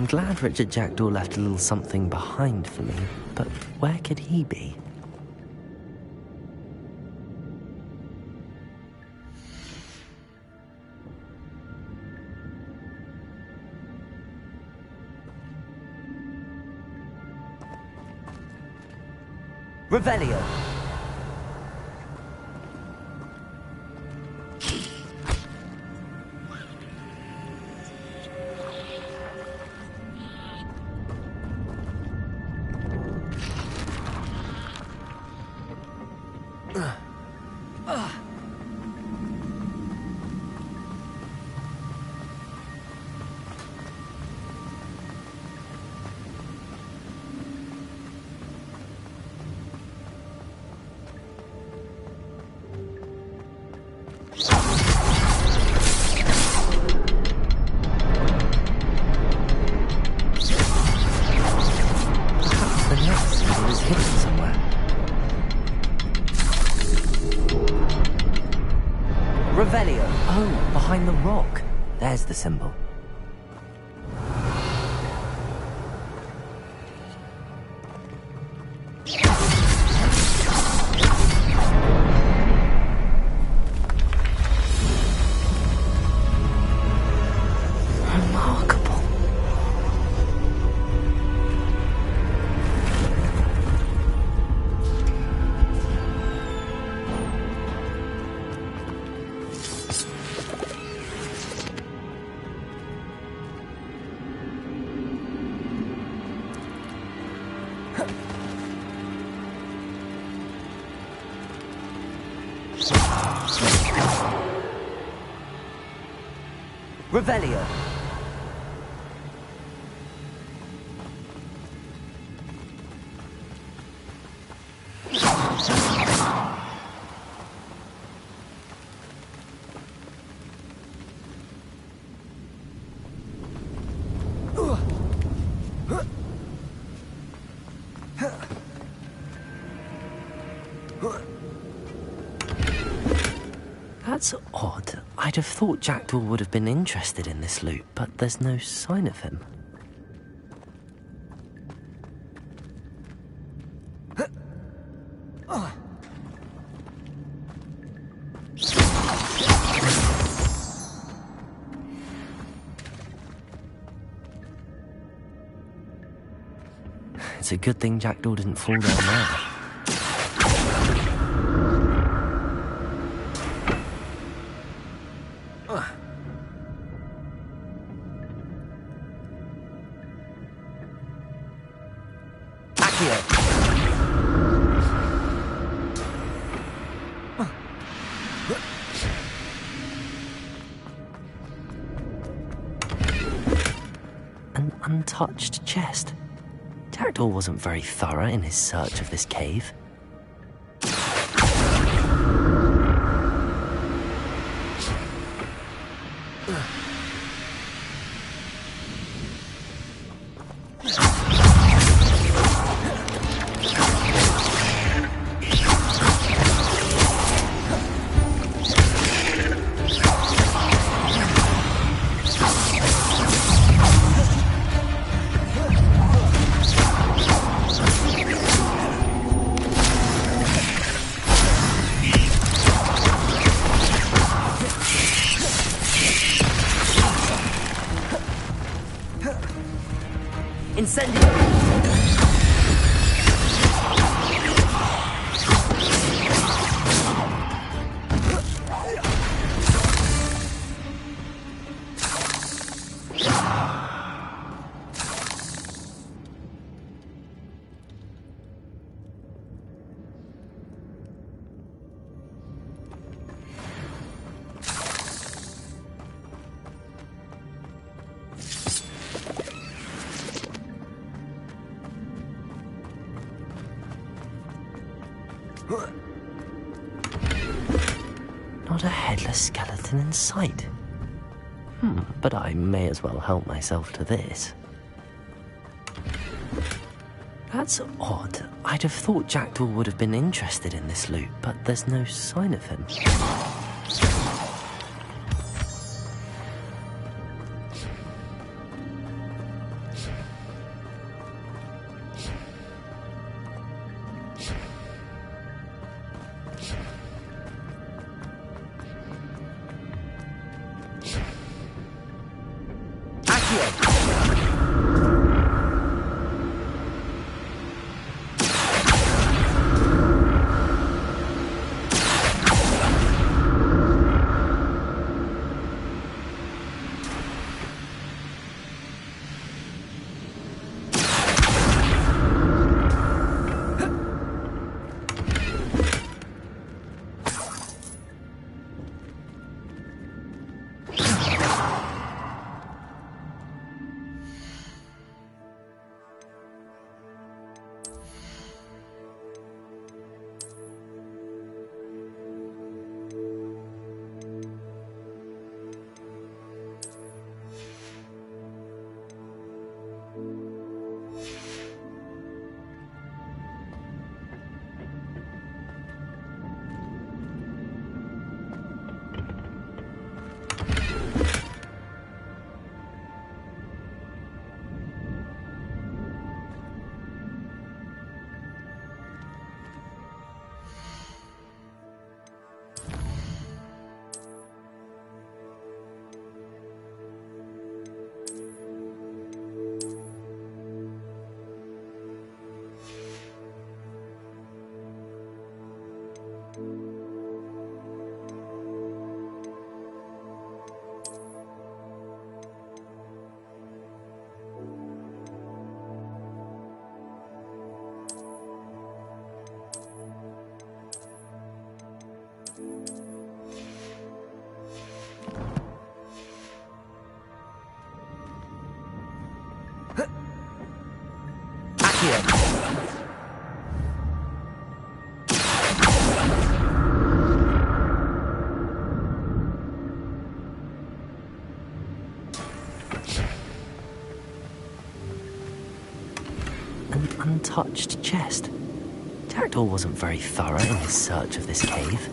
I'm glad Richard Jackdaw left a little something behind for me, but where could he be? Revelio. Revelio. Oh, behind the rock. There's the symbol. Remarkable. Revelio. That's odd. I'd have thought Jackdaw would have been interested in this loot, but there's no sign of him. It's a good thing Jackdaw didn't fall down there. An untouched chest. Jackdaw wasn't very thorough in his search of this cave. Incendio. Not a headless skeleton in sight. But I may as well help myself to this. That's odd. I'd have thought Jackdaw would have been interested in this loot, but there's no sign of him. Accio. An untouched chest. Jackdaw wasn't very thorough in his search of this cave.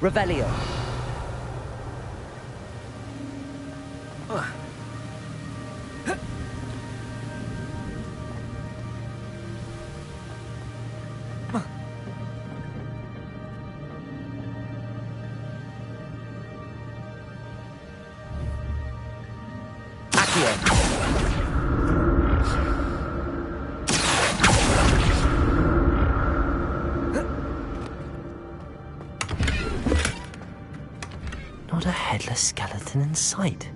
Revelio. Not a headless skeleton in sight.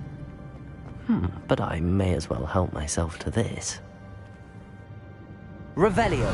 But I may as well help myself to this. Revelio.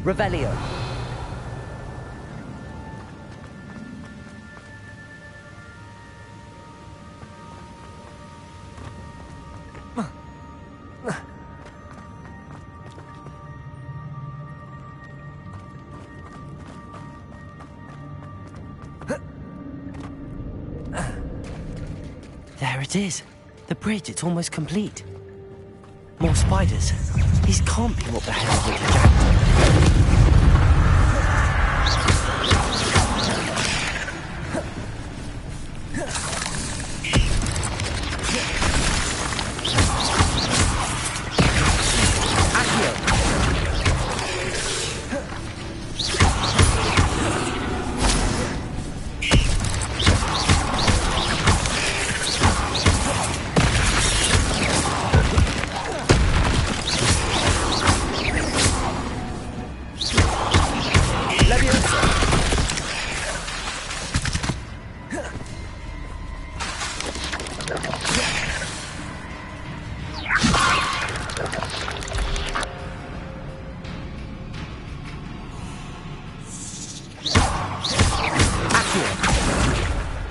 Revelio. There it is. The bridge, it's almost complete. More spiders. These can't be what beheaded Richard Jackdaw.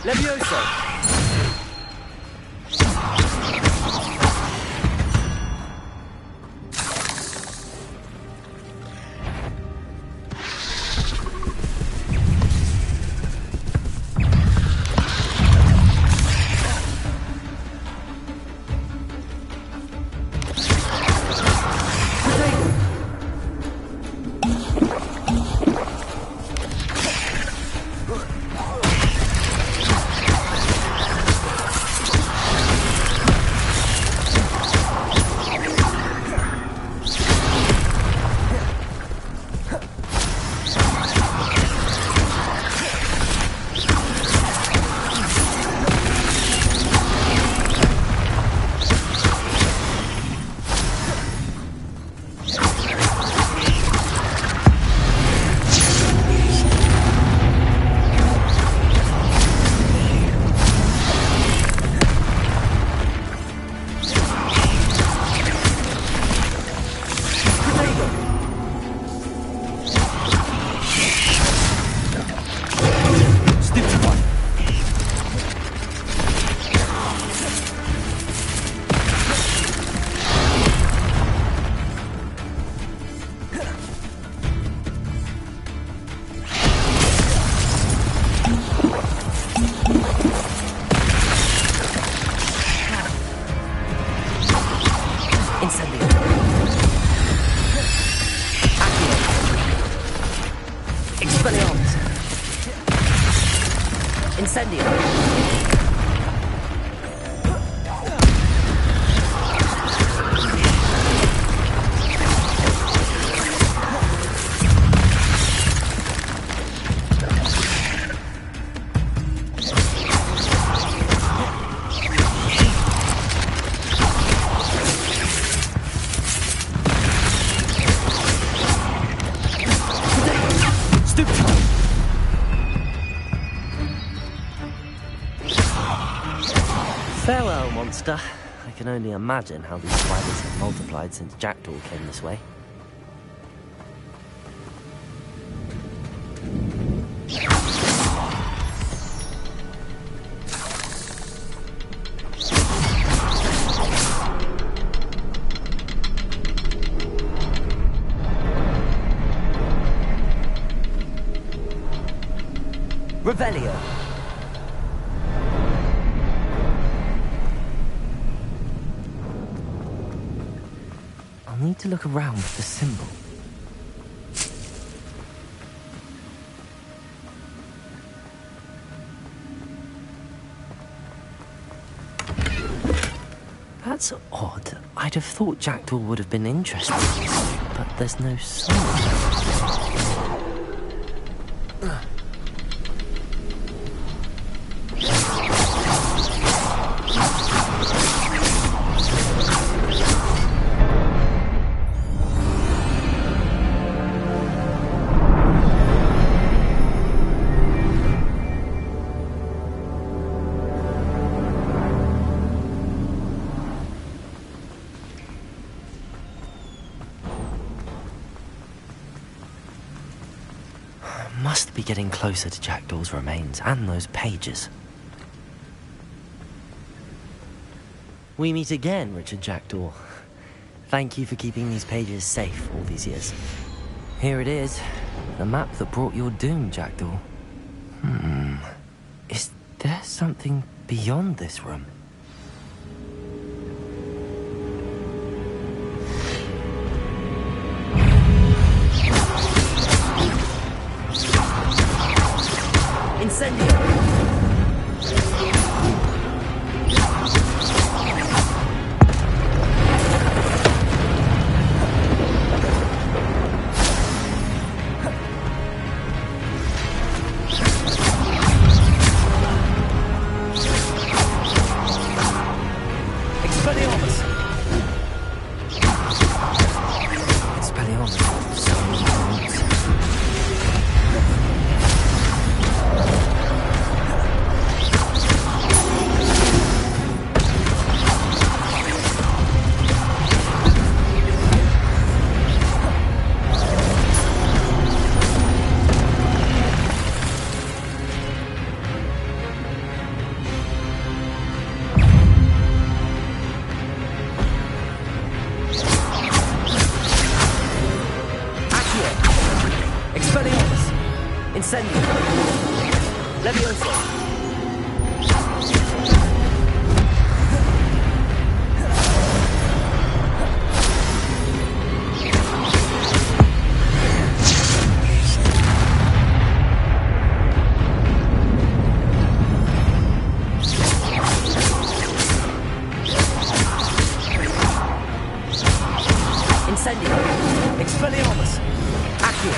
Levioso! Incendio! Farewell, monster. I can only imagine how these spiders have multiplied since Jackdaw came this way. Revelio. I'll need to look around for the symbol. That's odd. I'd have thought Jackdaw would have been interested in this, but there's no sign. Must be getting closer to Jackdaw's remains and those pages. We meet again, Richard Jackdaw. Thank you for keeping these pages safe all these years. Here it is, the map that brought your doom, Jackdaw. Is there something beyond this room? Expelliarmus! Incendio! Levioso! Incendio! Expelliarmus! Accio!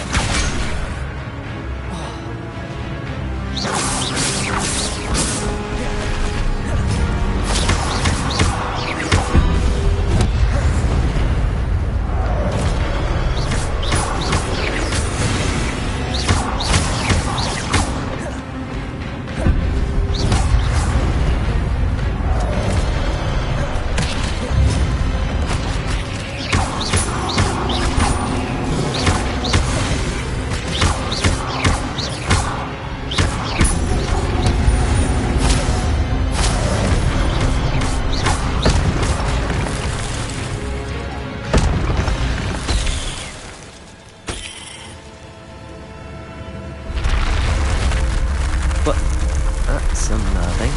That's unnerving.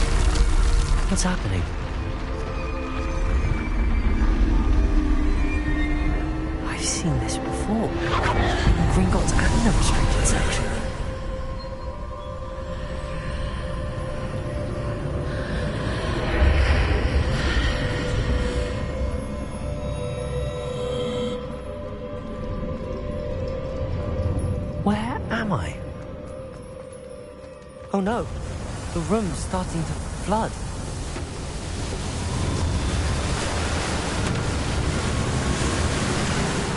What's happening? I've seen this before. In Gringotts and the restricted section. Where am I? Oh no, the room's starting to flood.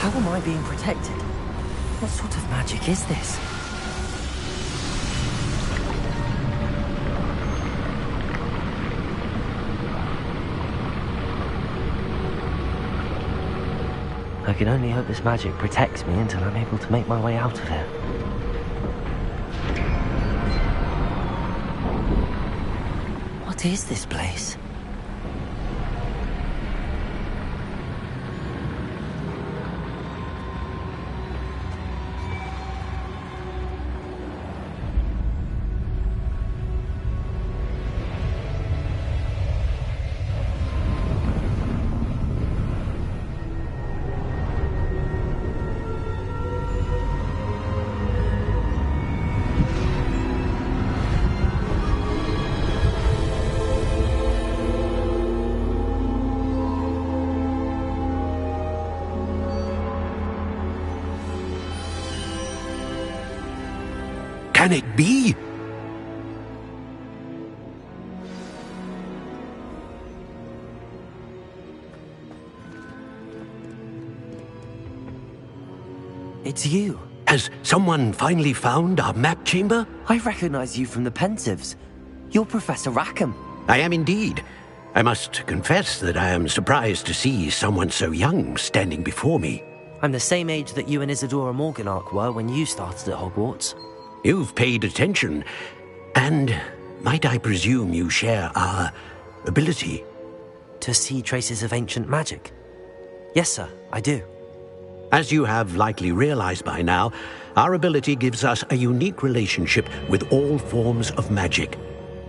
How am I being protected? What sort of magic is this? I can only hope this magic protects me until I'm able to make my way out of here. What is this place? Can it be? It's you. Has someone finally found our map chamber? I recognize you from the Pensieves. You're Professor Rackham. I am indeed. I must confess that I am surprised to see someone so young standing before me. I'm the same age that you and Isidora Morganach were when you started at Hogwarts. You've paid attention, and might I presume you share our ability? To see traces of ancient magic? Yes, sir, I do. As you have likely realized by now, our ability gives us a unique relationship with all forms of magic.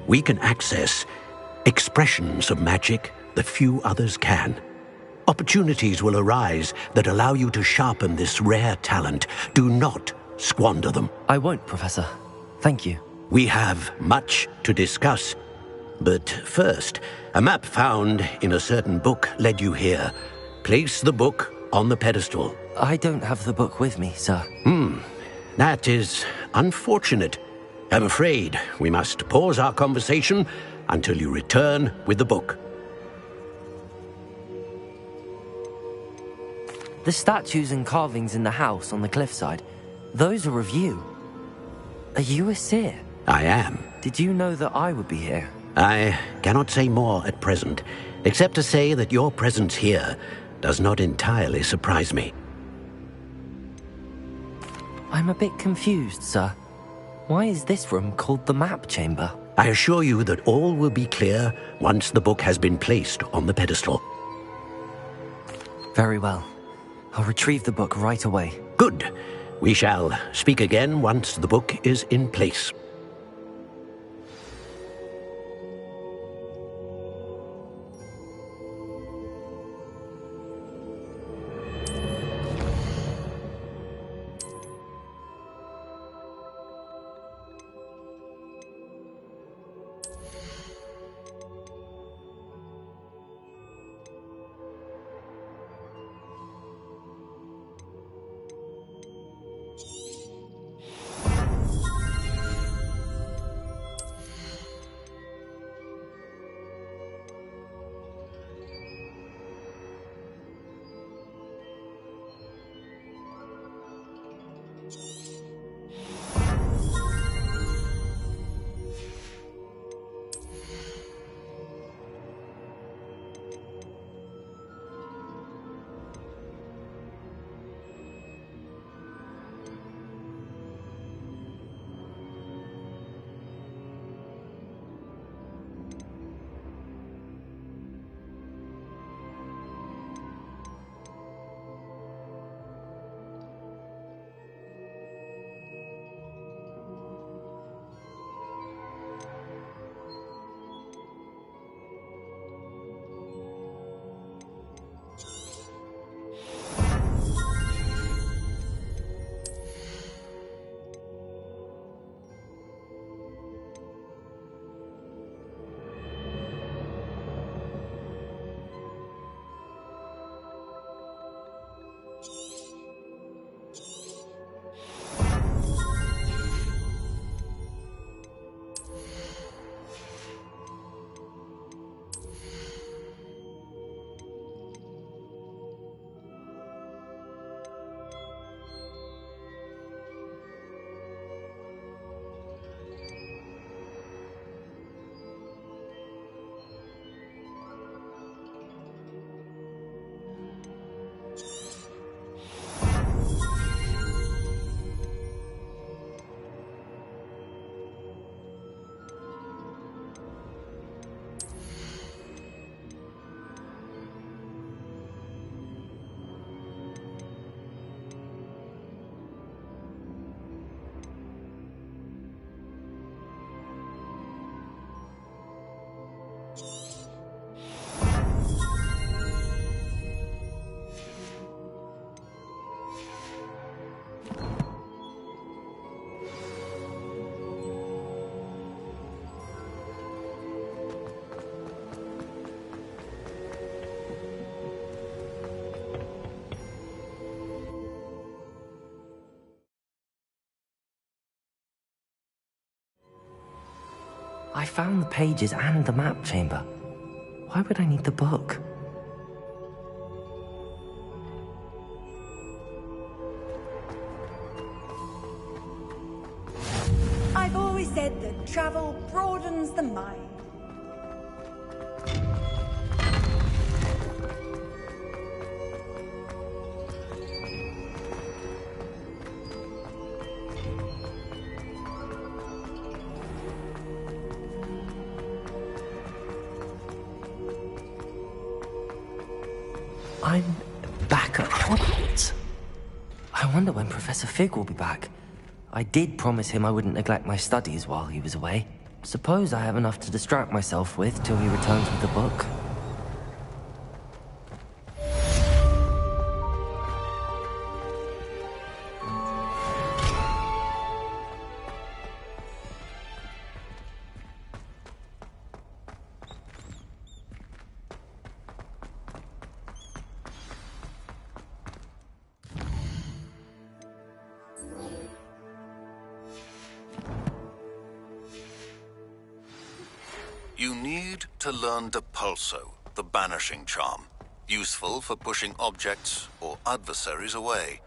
We can access expressions of magic that few others can. Opportunities will arise that allow you to sharpen this rare talent. Do not squander them. I won't, Professor. Thank you. We have much to discuss. But first, a map found in a certain book led you here. Place the book on the pedestal. I don't have the book with me, sir. That is unfortunate. I'm afraid we must pause our conversation until you return with the book. The statues and carvings in the house on the cliffside, those are of you. Are you a seer? I am. Did you know that I would be here? I cannot say more at present, except to say that your presence here does not entirely surprise me. I'm a bit confused, sir. Why is this room called the map chamber? I assure you that all will be clear once the book has been placed on the pedestal. Very well. I'll retrieve the book right away. Good. We shall speak again once the book is in place. I found the pages and the map chamber. Why would I need the book? I've always said that travel broadens the mind. I'm back at Hogwarts. I wonder when Professor Fig will be back. I did promise him I wouldn't neglect my studies while he was away. Suppose I have enough to distract myself with till he returns with the book. You need to learn Depulso, the banishing charm. Useful for pushing objects or adversaries away.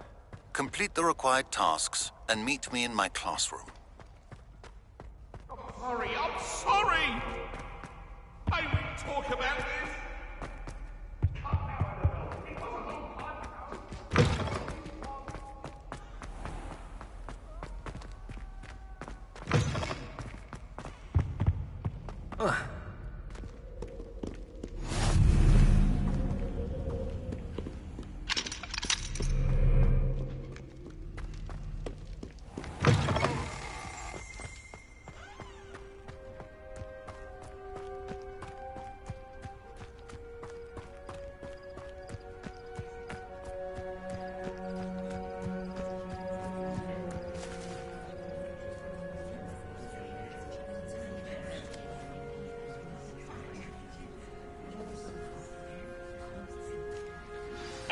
Complete the required tasks and meet me in my classroom. I'm sorry! I will talk about this!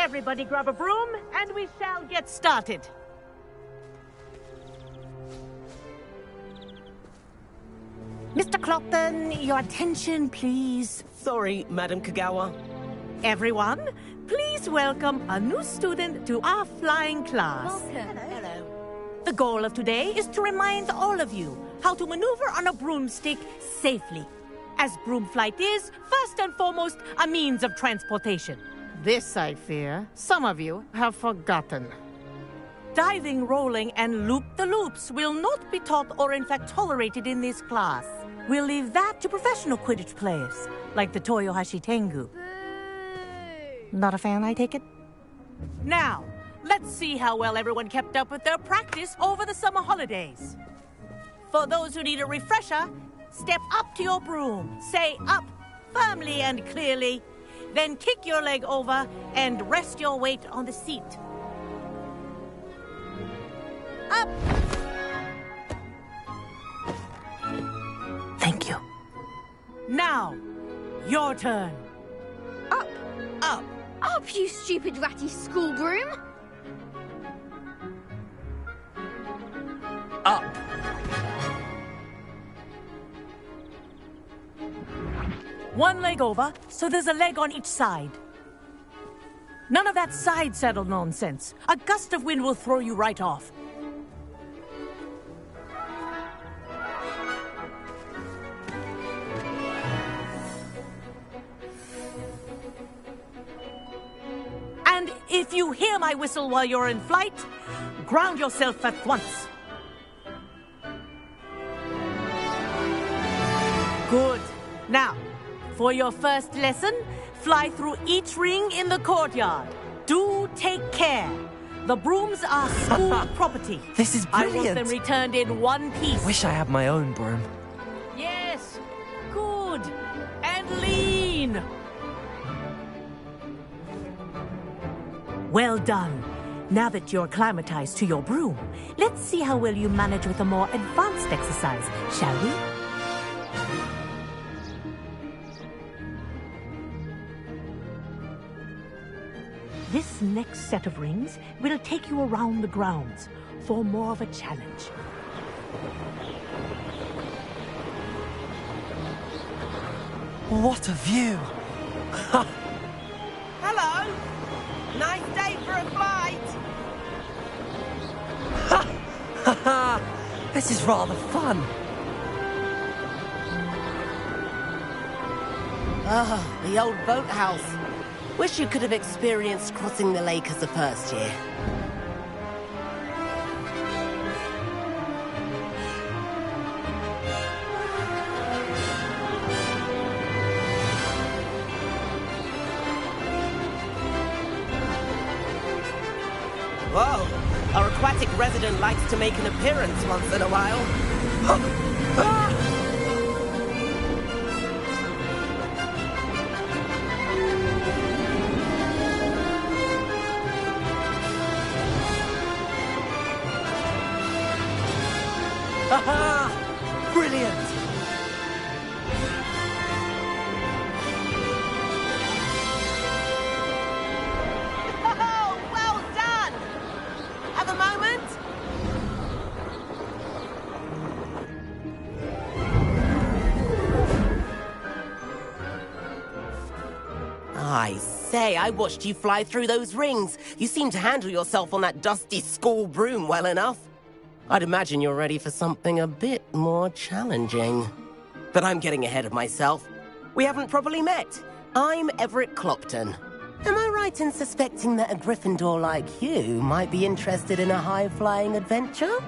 Everybody grab a broom, and we shall get started. Mr. Clopton, your attention, please. Sorry, Madam Kagawa. Everyone, please welcome a new student to our flying class. Welcome. Hello. The goal of today is to remind all of you how to maneuver on a broomstick safely, as broom flight is, first and foremost, a means of transportation. This, I fear, some of you have forgotten. Diving, rolling, and loop-the-loops will not be taught or in fact tolerated in this class. We'll leave that to professional Quidditch players, like the Toyohashi Tengu. Not a fan, I take it? Now, let's see how well everyone kept up with their practice over the summer holidays. For those who need a refresher, step up to your broom, say up firmly and clearly, then kick your leg over and rest your weight on the seat. Up! Thank you. Now, your turn. Up! Up. Up, you stupid ratty school broom! Up. One leg over, so there's a leg on each side. None of that side saddle nonsense. A gust of wind will throw you right off. And if you hear my whistle while you're in flight, ground yourself at once. Good. Now, for your first lesson, fly through each ring in the courtyard. Do take care. The brooms are school property. This is I want brilliant. them returned in one piece. Wish I had my own broom. Yes. Good. And lean. Well done. Now that you're acclimatized to your broom, let's see how well you manage with a more advanced exercise, shall we? This next set of rings will take you around the grounds for more of a challenge. What a view! Hello. Nice day for a flight. This is rather fun. Ah, the old boathouse. Wish you could have experienced crossing the lake as a first year. Whoa! Our aquatic resident likes to make an appearance once in a while. Aha! Brilliant! Oh, well done! Have a moment? I say, I watched you fly through those rings. You seem to handle yourself on that dusty school broom well enough. I'd imagine you're ready for something a bit more challenging. But I'm getting ahead of myself. We haven't properly met. I'm Everett Clopton. Am I right in suspecting that a Gryffindor like you might be interested in a high-flying adventure?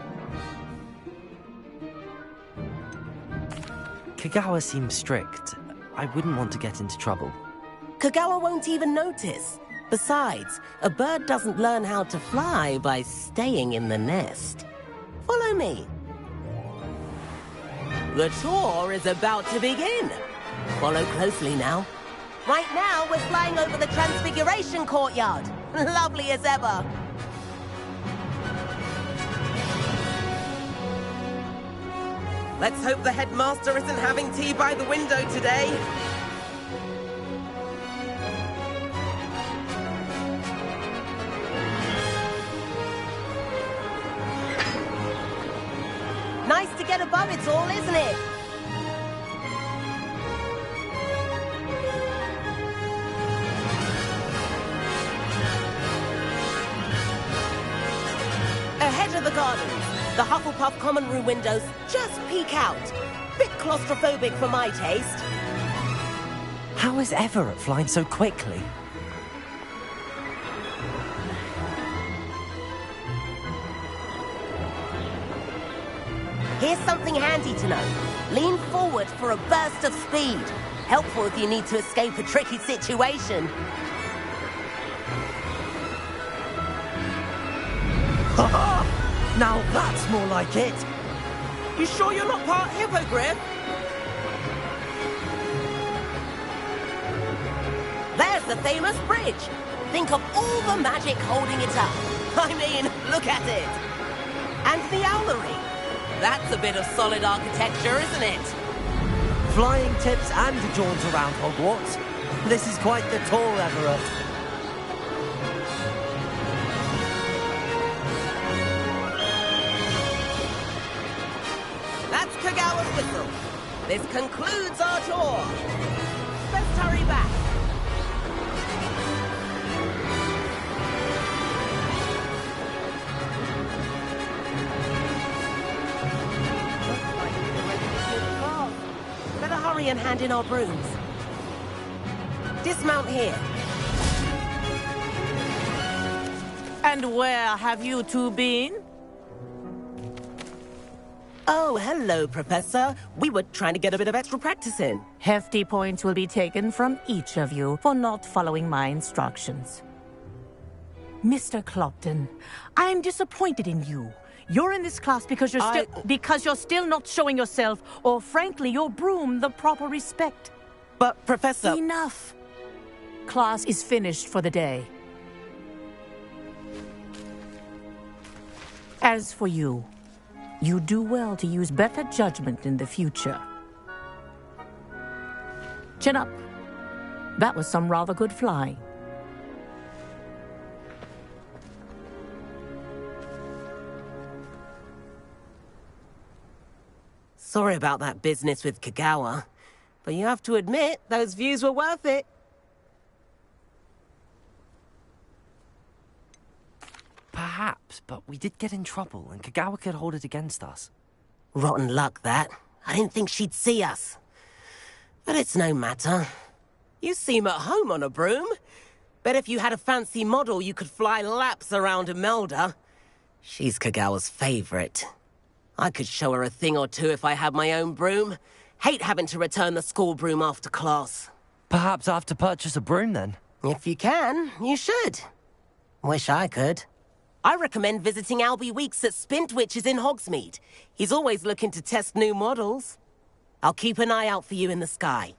Kagawa seems strict. I wouldn't want to get into trouble. Kagawa won't even notice. Besides, a bird doesn't learn how to fly by staying in the nest. Follow me. The tour is about to begin. Follow closely now. Right now, we're flying over the Transfiguration Courtyard. Lovely as ever. Let's hope the headmaster isn't having tea by the window today. Nice to get above it all, isn't it? Ahead of the gardens, the Hufflepuff common room windows just peek out. Bit claustrophobic for my taste. How is Everett flying so quickly? Here's something handy to know. Lean forward for a burst of speed. Helpful if you need to escape a tricky situation. Now that's more like it. You sure you're not part hippogriff? There's the famous bridge. Think of all the magic holding it up. I mean, look at it. And the owlery. That's a bit of solid architecture, isn't it? Flying tips and a jaunt around Hogwarts. This is quite the tour, Everett. That's Kagawa's whistle. This concludes our tour. Let's hurry back. Better hurry and hand in our brooms. Dismount here. And where have you two been? Oh, hello, Professor. We were trying to get a bit of extra practice in. Hefty points will be taken from each of you for not following my instructions. Mr. Clopton, I'm disappointed in you. You're in this class because you're still not showing yourself, or frankly, your broom the proper respect. But, Professor... Enough. Class is finished for the day. As for you, you do well to use better judgment in the future. Chin up. That was some rather good flying. Sorry about that business with Kagawa, but you have to admit, those views were worth it. Perhaps, but we did get in trouble, and Kagawa could hold it against us. Rotten luck, that. I didn't think she'd see us. But it's no matter. You seem at home on a broom. Bet if you had a fancy model, you could fly laps around Imelda. She's Kagawa's favorite. I could show her a thing or two if I had my own broom. Hate having to return the school broom after class. Perhaps I have to purchase a broom, then? If you can, you should. Wish I could. I recommend visiting Albie Weeks at Spintwitches in Hogsmeade. He's always looking to test new models. I'll keep an eye out for you in the sky.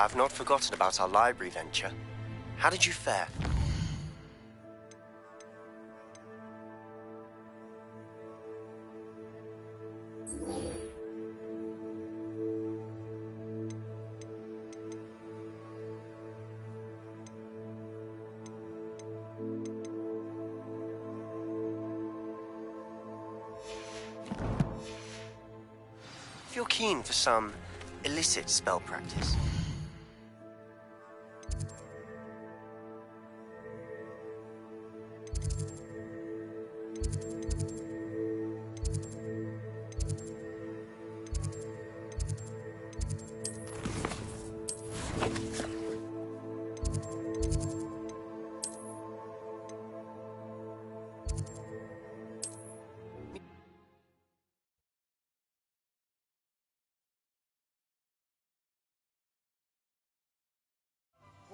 I've not forgotten about our library venture. How did you fare? If you're keen for some illicit spell practice,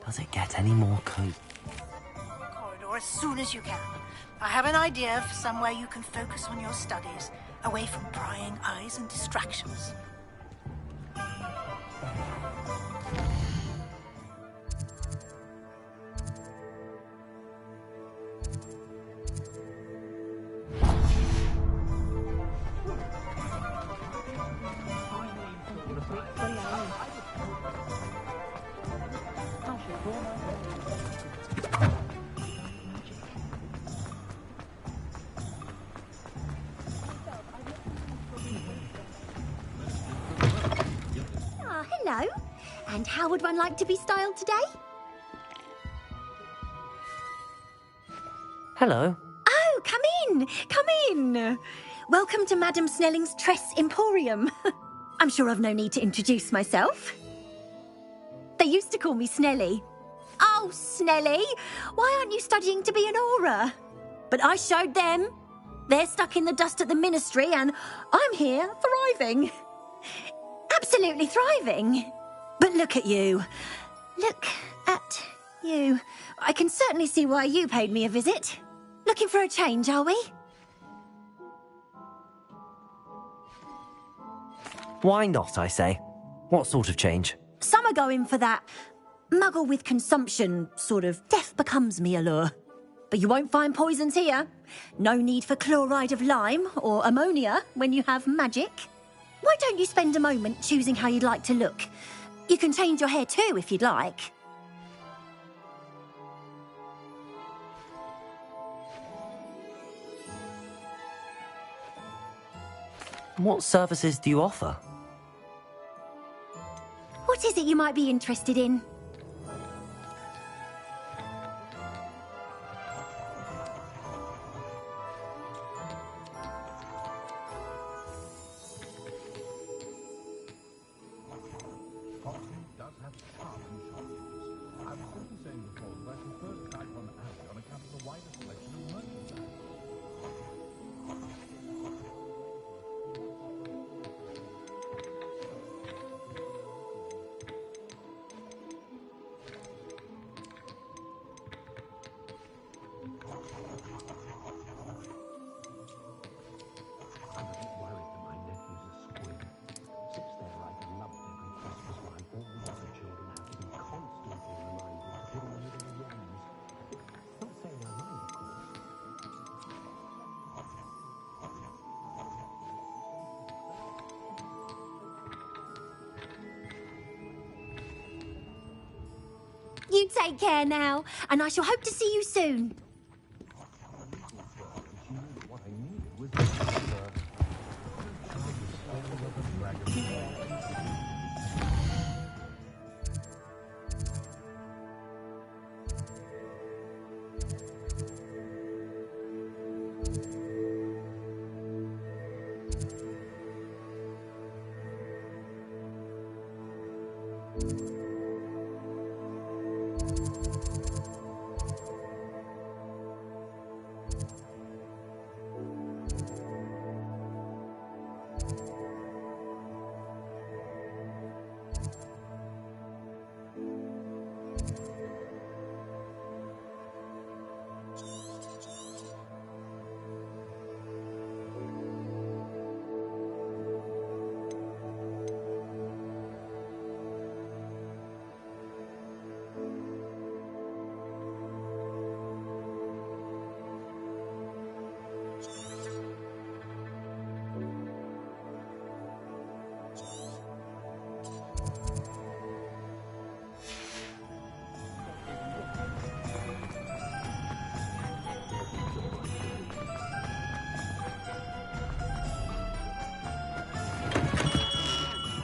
Does it get any more coat? Corridor as soon as you can. I have an idea for somewhere you can focus on your studies, away from prying eyes and distractions. Hello. And how would one like to be styled today? Hello. Oh, come in. Come in. Welcome to Madame Snelling's Tress Emporium. I'm sure I've no need to introduce myself. They used to call me Snelly. Oh, Snelly, why aren't you studying to be an aura? But I showed them. They're stuck in the dust at the ministry and I'm here thriving. Absolutely thriving. But look at you. Look at you. I can certainly see why you paid me a visit. Looking for a change, are we? Why not, I say? What sort of change? Some are going for that muggle with consumption, sort of death becomes me allure. But you won't find poisons here. No need for chloride of lime or ammonia when you have magic. Why don't you spend a moment choosing how you'd like to look? You can change your hair too if you'd like. What services do you offer? What is it you might be interested in? You take care now, and I shall hope to see you soon.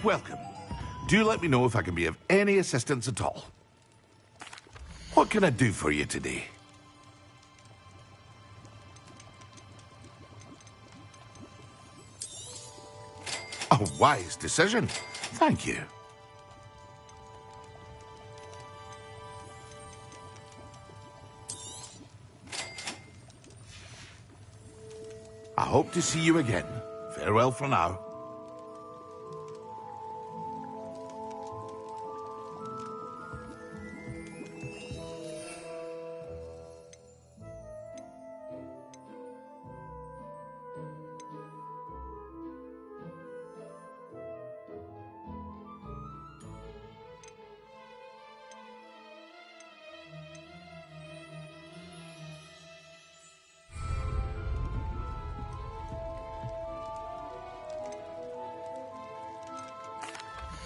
Welcome. Do let me know if I can be of any assistance at all. What can I do for you today? A wise decision. Thank you. I hope to see you again. Farewell for now.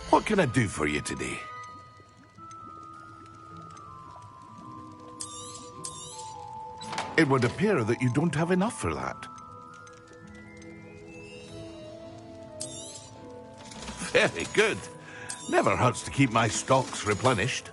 What can I do for you today? It would appear that you don't have enough for that. Very good. Never hurts to keep my stocks replenished.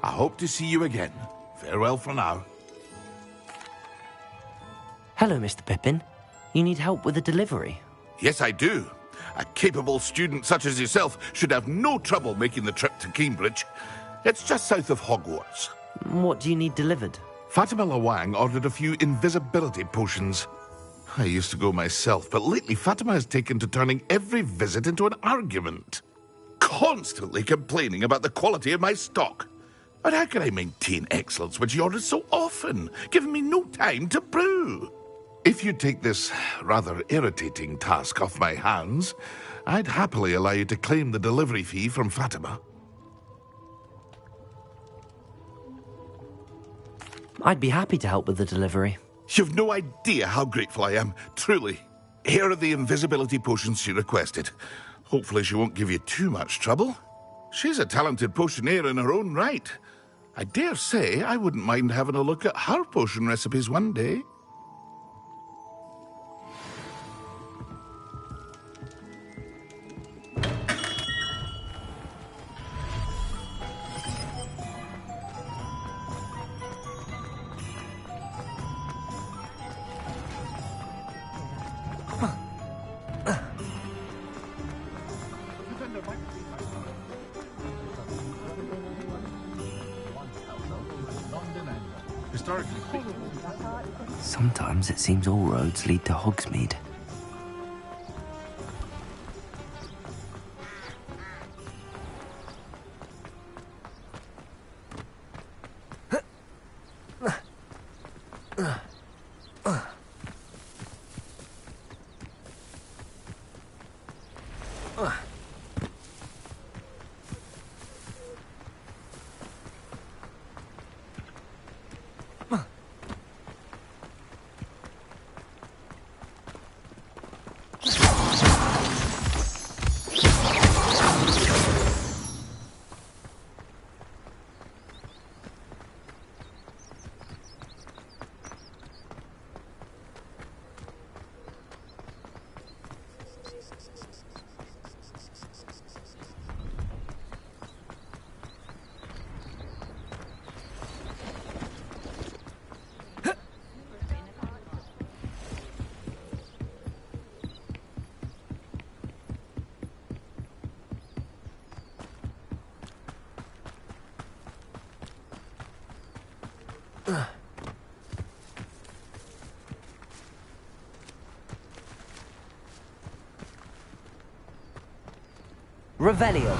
I hope to see you again. Farewell for now. Hello, Mr. Pippin. You need help with a delivery? Yes, I do. A capable student such as yourself should have no trouble making the trip to Cambridge. It's just south of Hogwarts. What do you need delivered? Fatima Lawang ordered a few invisibility potions. I used to go myself, but lately Fatima has taken to turning every visit into an argument. Constantly complaining about the quality of my stock. But how can I maintain excellence when she orders so often, giving me no time to brew? If you take this rather irritating task off my hands, I'd happily allow you to claim the delivery fee from Fatima. I'd be happy to help with the delivery. You've no idea how grateful I am, truly. Here are the invisibility potions she requested. Hopefully she won't give you too much trouble. She's a talented potioneer in her own right. I dare say I wouldn't mind having a look at her potion recipes one day. Sometimes it seems all roads lead to Hogsmeade. Revelio.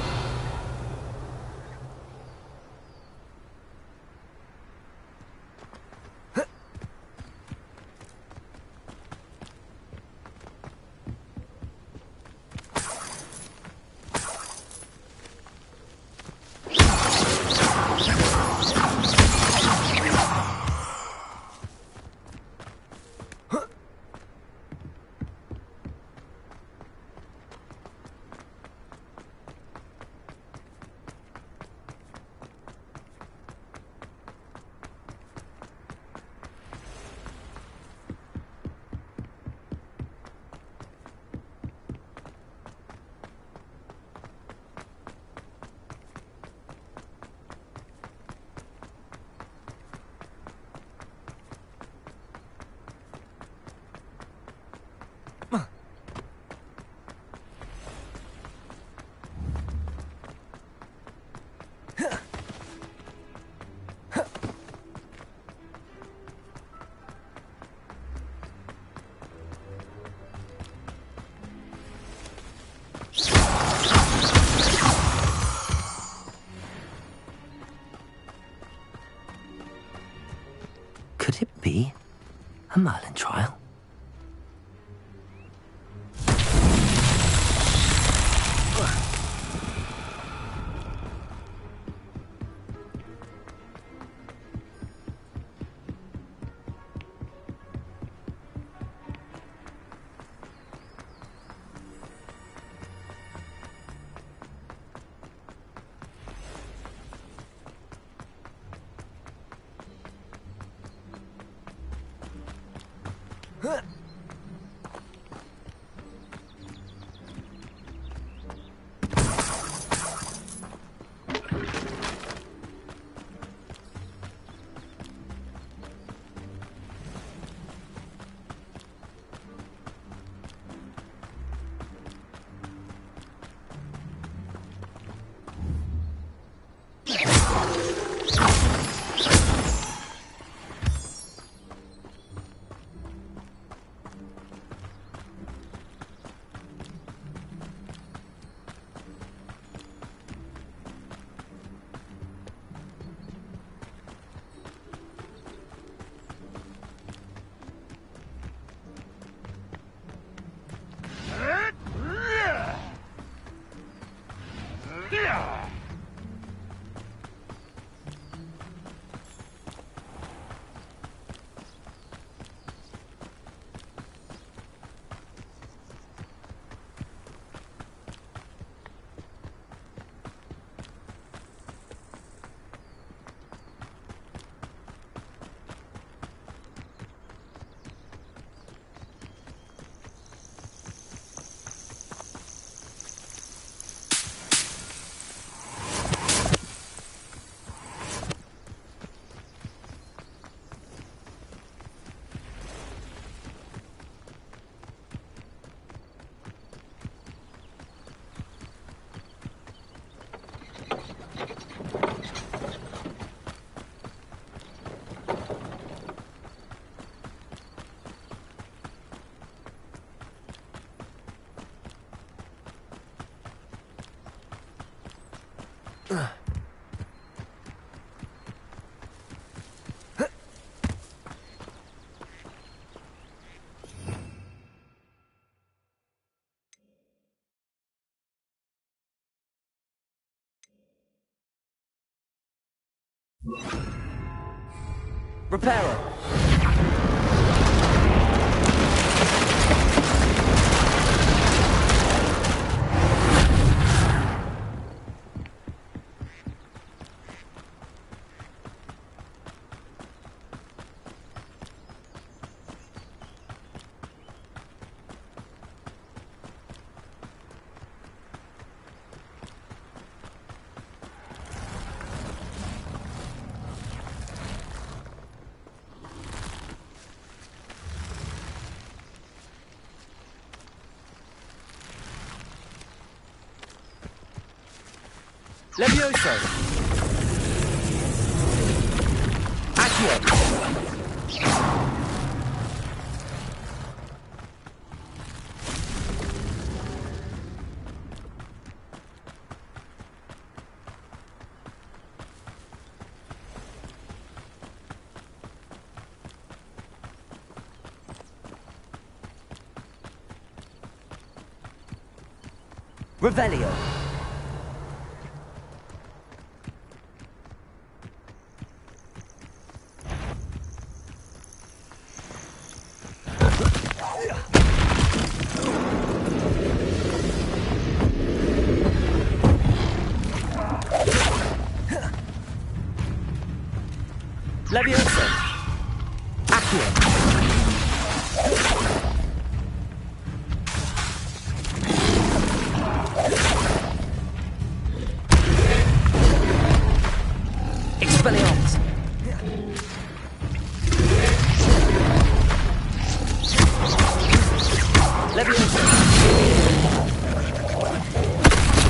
Could it be a Merlin trial? Reparo. Levioso. Revelio. Leviosa. Accio. Expelliarmus. Leviosa.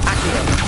Accio.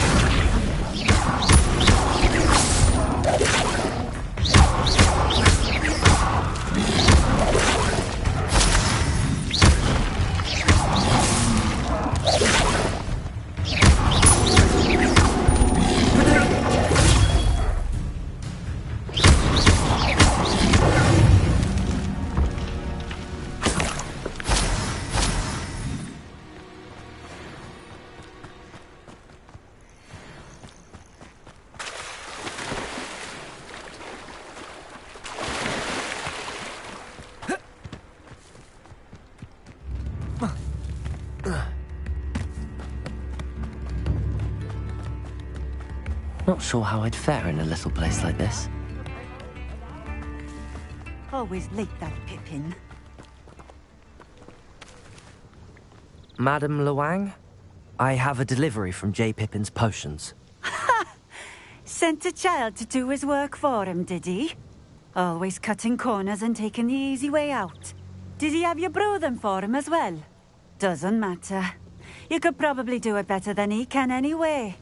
Not sure how I'd fare in a little place like this. Always late, that Pippin. Madame Luang, I have a delivery from J. Pippin's potions. Sent a child to do his work for him, did he? Always cutting corners and taking the easy way out. Did he have you brew them for him as well? Doesn't matter. You could probably do it better than he can anyway.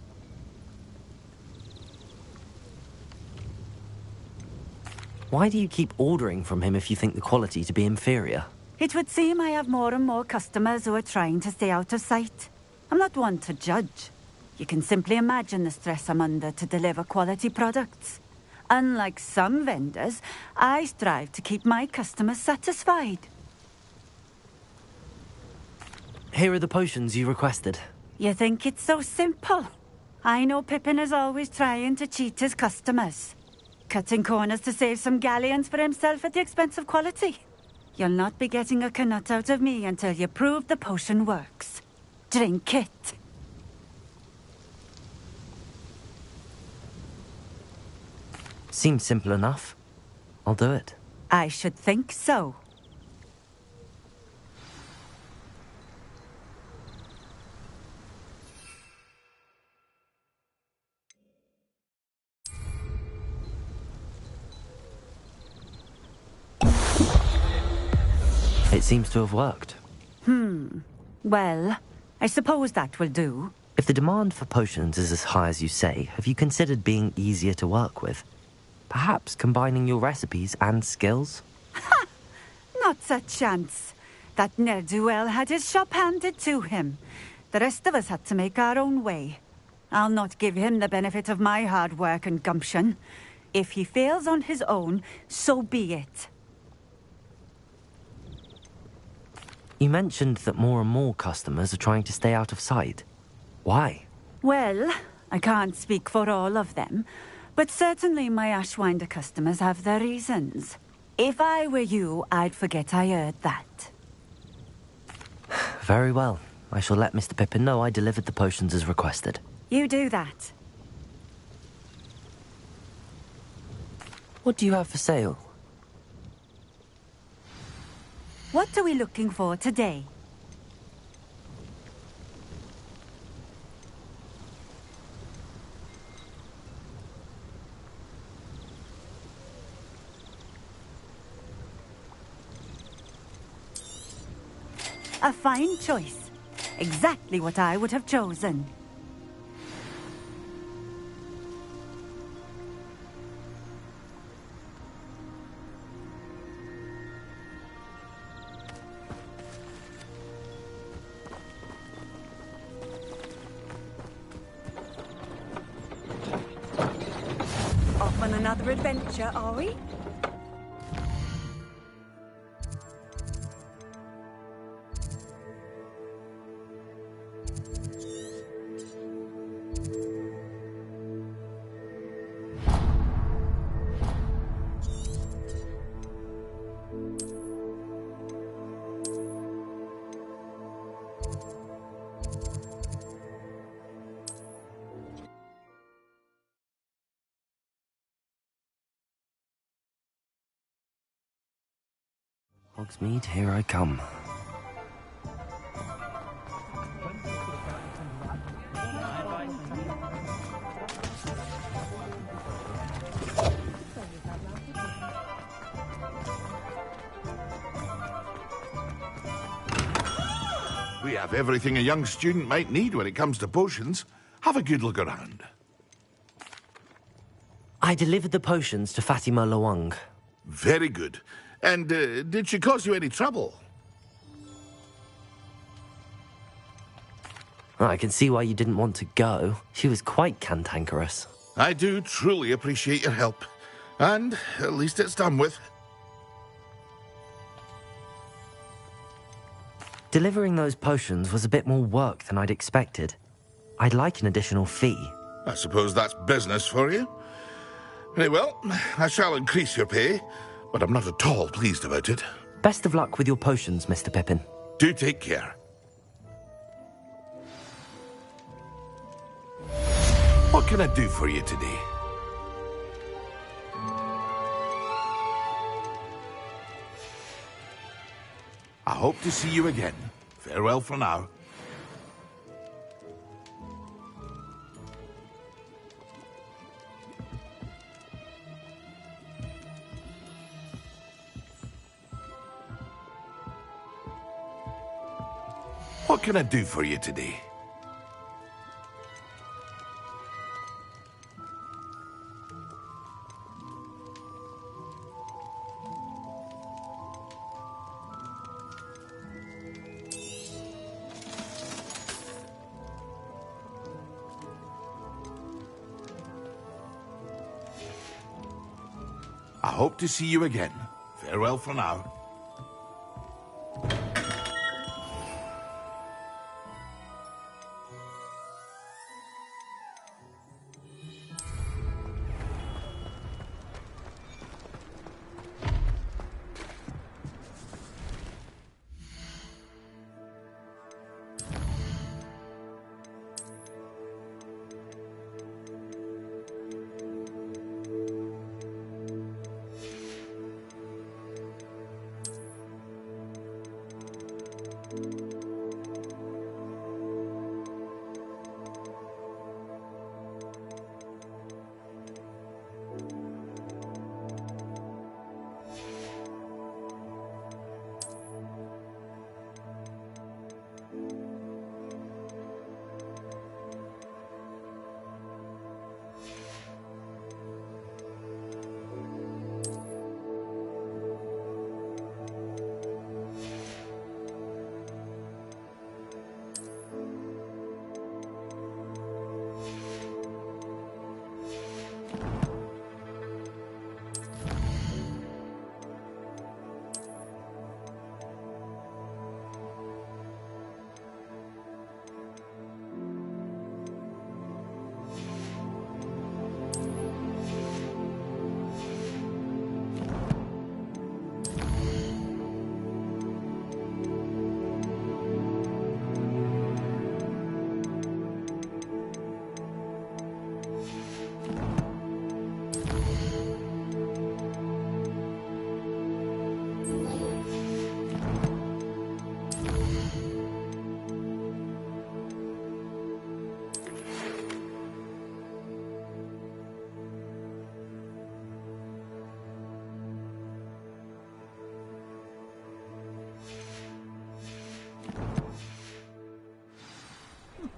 Why do you keep ordering from him if you think the quality to be inferior? It would seem I have more and more customers who are trying to stay out of sight. I'm not one to judge. You can simply imagine the stress I'm under to deliver quality products. Unlike some vendors, I strive to keep my customers satisfied. Here are the potions you requested. You think it's so simple? I know Pippin is always trying to cheat his customers. Cutting corners to save some galleons for himself at the expense of quality. You'll not be getting a canut out of me until you prove the potion works. Drink it. Seems simple enough. I'll do it. I should think so. It seems to have worked. Well, I suppose that will do. If the demand for potions is as high as you say, have you considered being easier to work with? Perhaps combining your recipes and skills? Ha! Not a chance. That ne'er-do-well had his shop handed to him. The rest of us had to make our own way. I'll not give him the benefit of my hard work and gumption. If he fails on his own, so be it. You mentioned that more and more customers are trying to stay out of sight. Why? Well, I can't speak for all of them, but certainly my Ashwinder customers have their reasons. If I were you, I'd forget I heard that. Very well. I shall let Mr. Pippin know I delivered the potions as requested. You do that. What do you have for sale? What are we looking for today? A fine choice. Exactly what I would have chosen. on another adventure, are we? Hogsmeade, here I come. We have everything a young student might need when it comes to potions. Have a good look around. I delivered the potions to Fatima Lawang. Very good. And did she cause you any trouble? I can see why you didn't want to go. She was quite cantankerous. I do truly appreciate your help. And at least it's done with. Delivering those potions was a bit more work than I'd expected. I'd like an additional fee. I suppose that's business for you. Very well, I shall increase your pay, but I'm not at all pleased about it. Best of luck with your potions, Mr. Pippin. Do take care. What can I do for you today? I hope to see you again. Farewell for now. What can I do for you today? I hope to see you again. Farewell for now.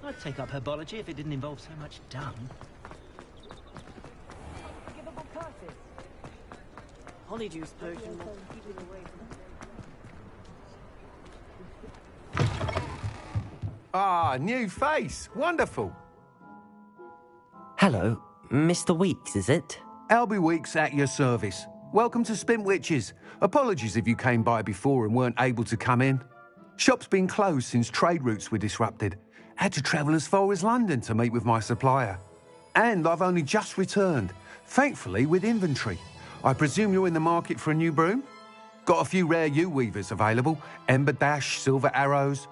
I'd take up herbology if it didn't involve so much dung. Honeydew potion. Ah, new face. Wonderful. Hello, Mr. Weeks, is it? Albie Weeks at your service. Welcome to Spintwitches. Apologies if you came by before and weren't able to come in. Shop's been closed since trade routes were disrupted. Had to travel as far as London to meet with my supplier. And I've only just returned, thankfully with inventory. I presume you're in the market for a new broom? Got a few rare U-weavers available. Ember Dash, Silver Arrows.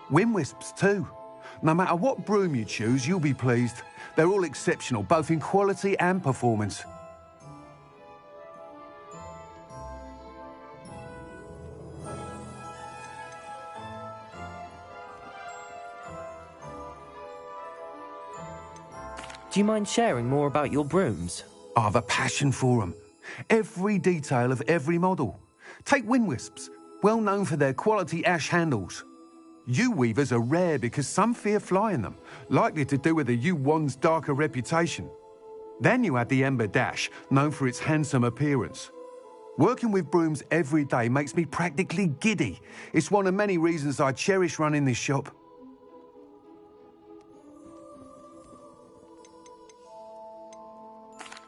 Windwisps too. No matter what broom you choose, you'll be pleased. They're all exceptional, both in quality and performance. Do you mind sharing more about your brooms? I have a passion for them. Every detail of every model. Take Windwisps, well known for their quality ash handles. U-weavers are rare because some fear flying them, likely to do with the U-wand's darker reputation. Then you have the Ember Dash, known for its handsome appearance. Working with brooms every day makes me practically giddy. It's one of many reasons I cherish running this shop.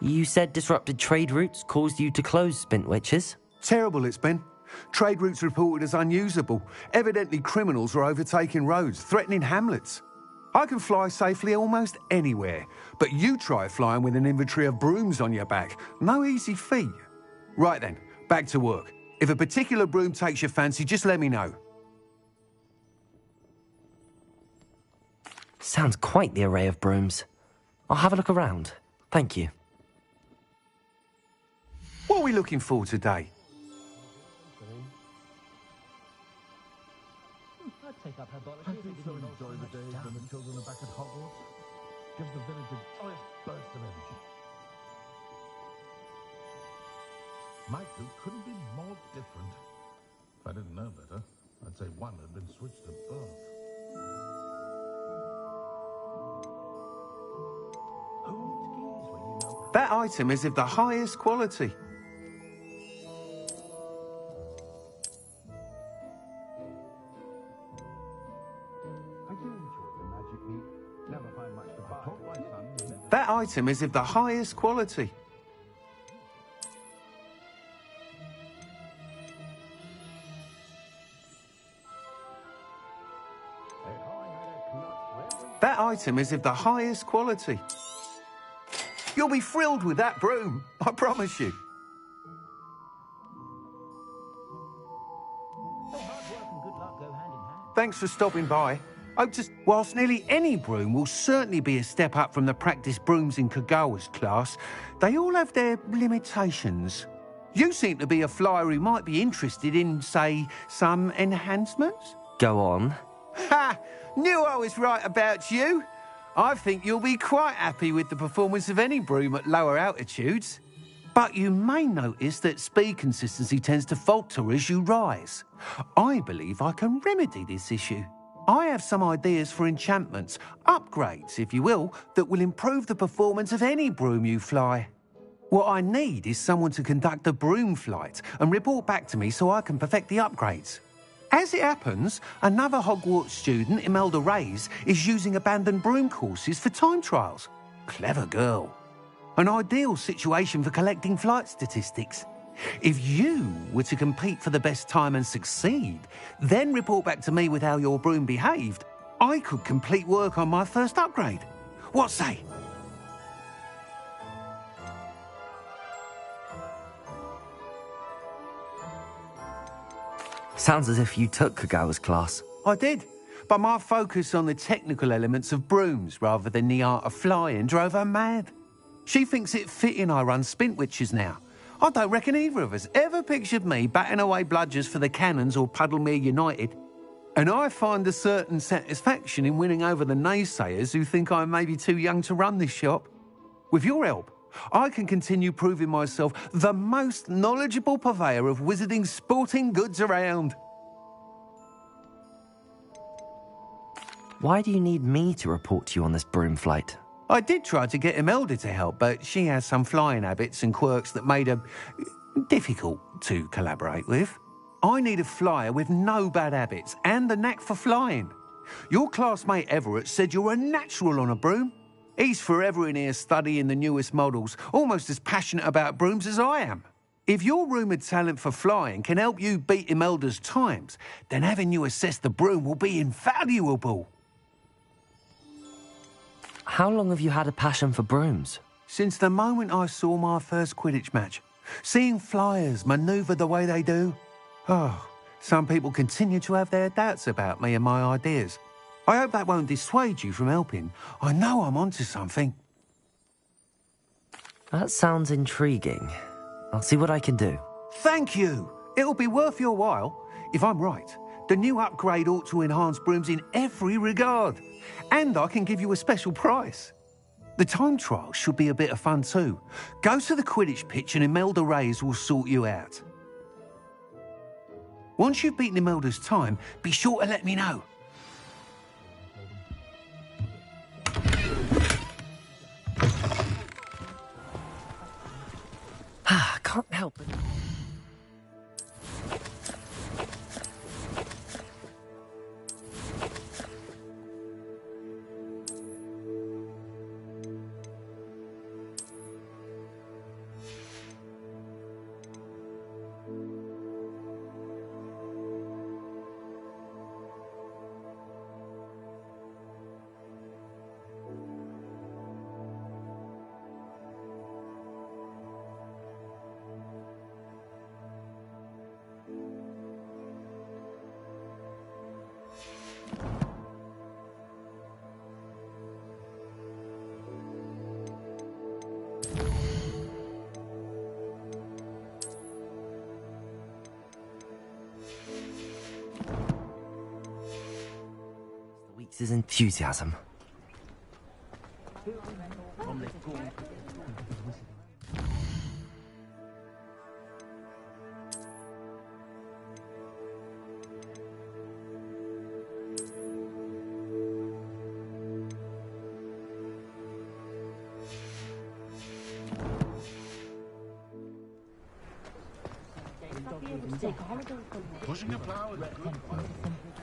You said disrupted trade routes caused you to close Spintwitches? Terrible it's been. Trade routes reported as unusable. Evidently criminals are overtaking roads, threatening hamlets. I can fly safely almost anywhere, but you try flying with an inventory of brooms on your back. No easy feat. Right then, back to work. If a particular broom takes your fancy, just let me know. Sounds quite the array of brooms. I'll have a look around. Thank you. What are we looking for today? I'd take up her I apology if do it so didn't involve enjoy so the much days down. when the children are back at Hogwarts. Gives the village a joyous burst of energy. My two couldn't be more different. If I didn't know better, I'd say one had been switched at birth. That item is of the highest quality. That item is of the highest quality. That item is of the highest quality. You'll be thrilled with that broom, I promise you. Thanks for stopping by. Whilst nearly any broom will certainly be a step up from the practice brooms in Kagawa's class, they all have their limitations. You seem to be a flyer who might be interested in, say, some enhancements? Go on. Ha! Knew I was right about you. I think you'll be quite happy with the performance of any broom at lower altitudes. But you may notice that speed consistency tends to falter as you rise. I believe I can remedy this issue. I have some ideas for enchantments, upgrades, if you will, that will improve the performance of any broom you fly. What I need is someone to conduct a broom flight and report back to me so I can perfect the upgrades. As it happens, another Hogwarts student, Imelda Reyes, is using abandoned broom courses for time trials. Clever girl. An ideal situation for collecting flight statistics. If you were to compete for the best time and succeed, then report back to me with how your broom behaved, I could complete work on my first upgrade. What say? Sounds as if you took Kagawa's class. I did, but my focus on the technical elements of brooms rather than the art of flying drove her mad. She thinks it fitting I run Spintwitches now. I don't reckon either of us ever pictured me batting away bludgers for the Cannons or Puddlemere United. And I find a certain satisfaction in winning over the naysayers who think I may be too young to run this shop. With your help, I can continue proving myself the most knowledgeable purveyor of wizarding sporting goods around. Why do you need me to report to you on this broom flight? I did try to get Imelda to help, but she has some flying habits and quirks that made her difficult to collaborate with. I need a flyer with no bad habits and the knack for flying. Your classmate Everett said you're a natural on a broom. He's forever in here studying the newest models, almost as passionate about brooms as I am. If your rumoured talent for flying can help you beat Imelda's times, then having you assess the broom will be invaluable. How long have you had a passion for brooms? Since the moment I saw my first Quidditch match. Seeing flyers manoeuvre the way they do. Oh, some people continue to have their doubts about me and my ideas. I hope that won't dissuade you from helping. I know I'm onto something. That sounds intriguing. I'll see what I can do. Thank you. It'll be worth your while. If I'm right, the new upgrade ought to enhance brooms in every regard. And I can give you a special price. The time trial should be a bit of fun too. Go to the Quidditch pitch and Imelda Reyes will sort you out. Once you've beaten Imelda's time, be sure to let me know. Can't help it. His enthusiasm.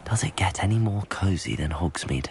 Does it get any more cozy than Hogsmeade?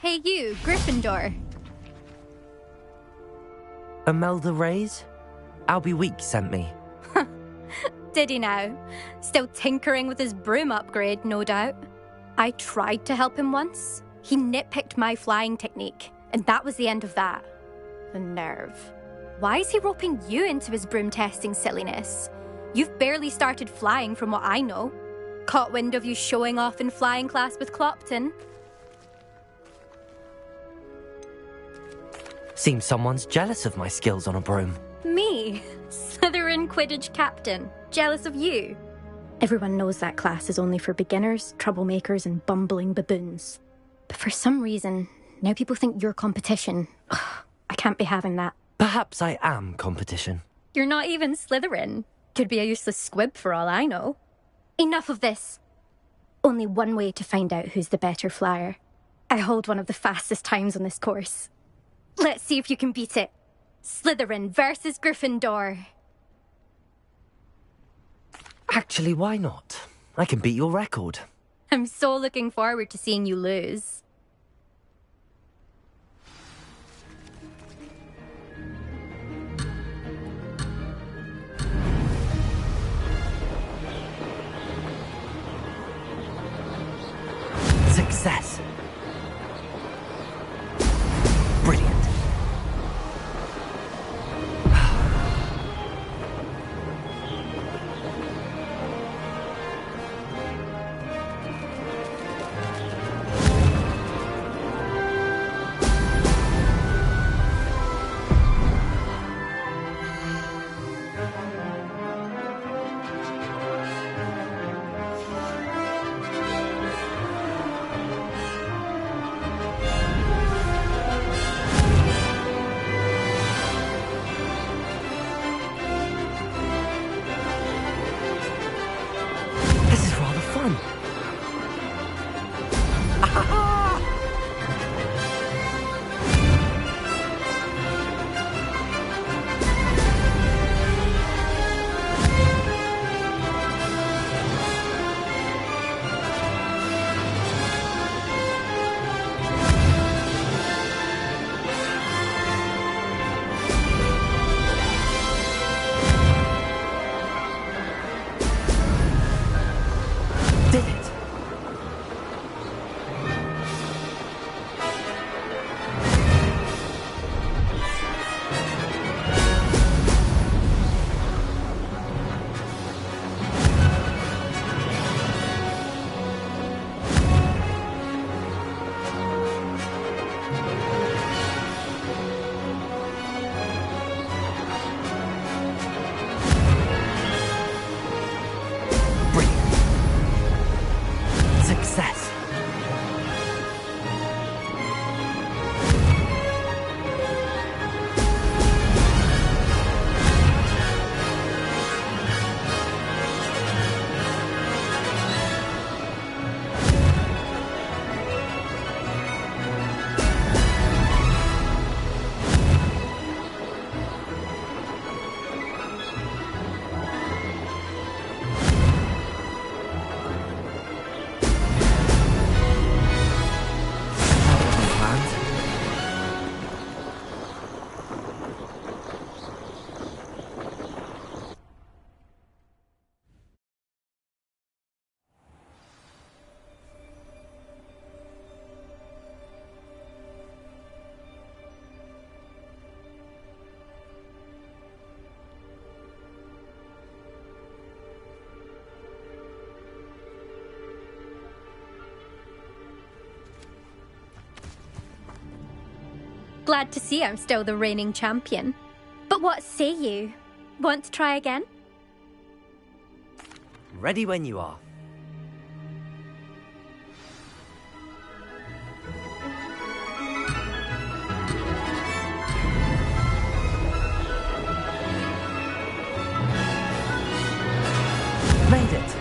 Hey you, Gryffindor. Imelda Reyes? Albie Week sent me. Did he now? Still tinkering with his broom upgrade, no doubt. I tried to help him once. He nitpicked my flying technique, and that was the end of that. The nerve. Why is he roping you into his broom testing silliness? You've barely started flying from what I know. Caught wind of you showing off in flying class with Clopton. Seems someone's jealous of my skills on a broom. Me? Slytherin Quidditch captain. Jealous of you? Everyone knows that class is only for beginners, troublemakers, and bumbling baboons. But for some reason, now people think you're competition. Ugh, I can't be having that. Perhaps I am competition. You're not even Slytherin. Could be a useless squib for all I know. Enough of this. Only one way to find out who's the better flyer. I hold one of the fastest times on this course. Let's see if you can beat it. Slytherin versus Gryffindor. Actually, why not? I can beat your record. I'm so looking forward to seeing you lose. Success. Glad to see I'm still the reigning champion. But what say you? Want to try again? Ready when you are. Made it!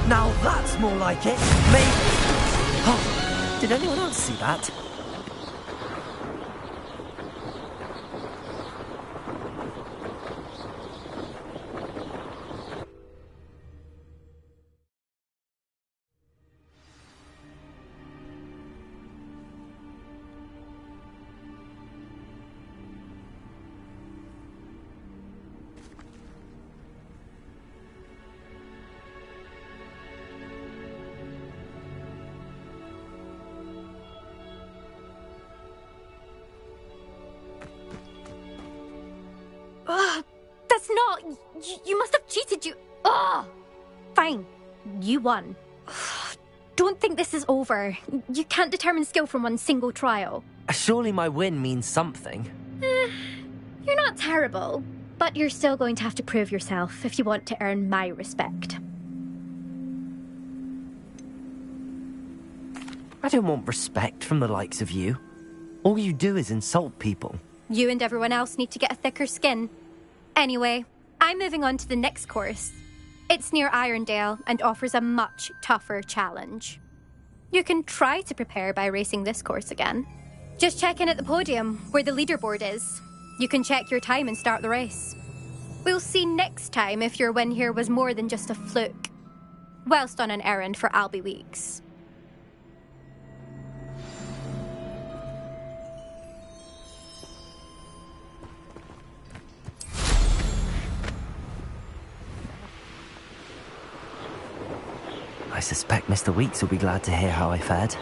Now that's more like it. Maybe... Oh, did anyone else see that? That's not... You must have cheated, you... Ugh! Fine. You won. Don't think this is over. You can't determine skill from one single trial. Surely my win means something. You're not terrible, but you're still going to have to prove yourself if you want to earn my respect. I don't want respect from the likes of you. All you do is insult people. You and everyone else need to get a thicker skin. Anyway, I'm moving on to the next course. It's near Irondale and offers a much tougher challenge. You can try to prepare by racing this course again. Just check in at the podium, where the leaderboard is. You can check your time and start the race. We'll see next time if your win here was more than just a fluke. Whilst on an errand for Albie Weeks. I suspect Mr. Weeks will be glad to hear how I fared.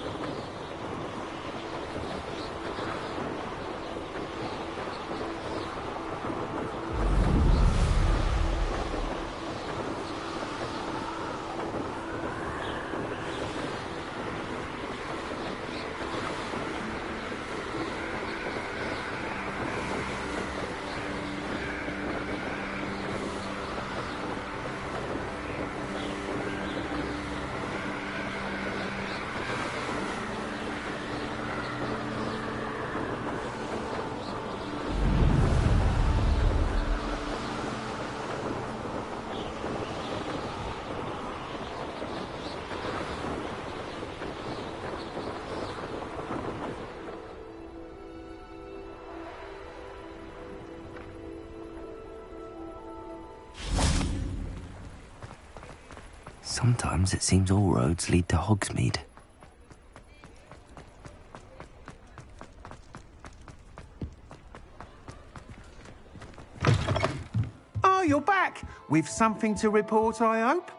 Sometimes it seems all roads lead to Hogsmeade. Oh, you're back! With something to report, I hope?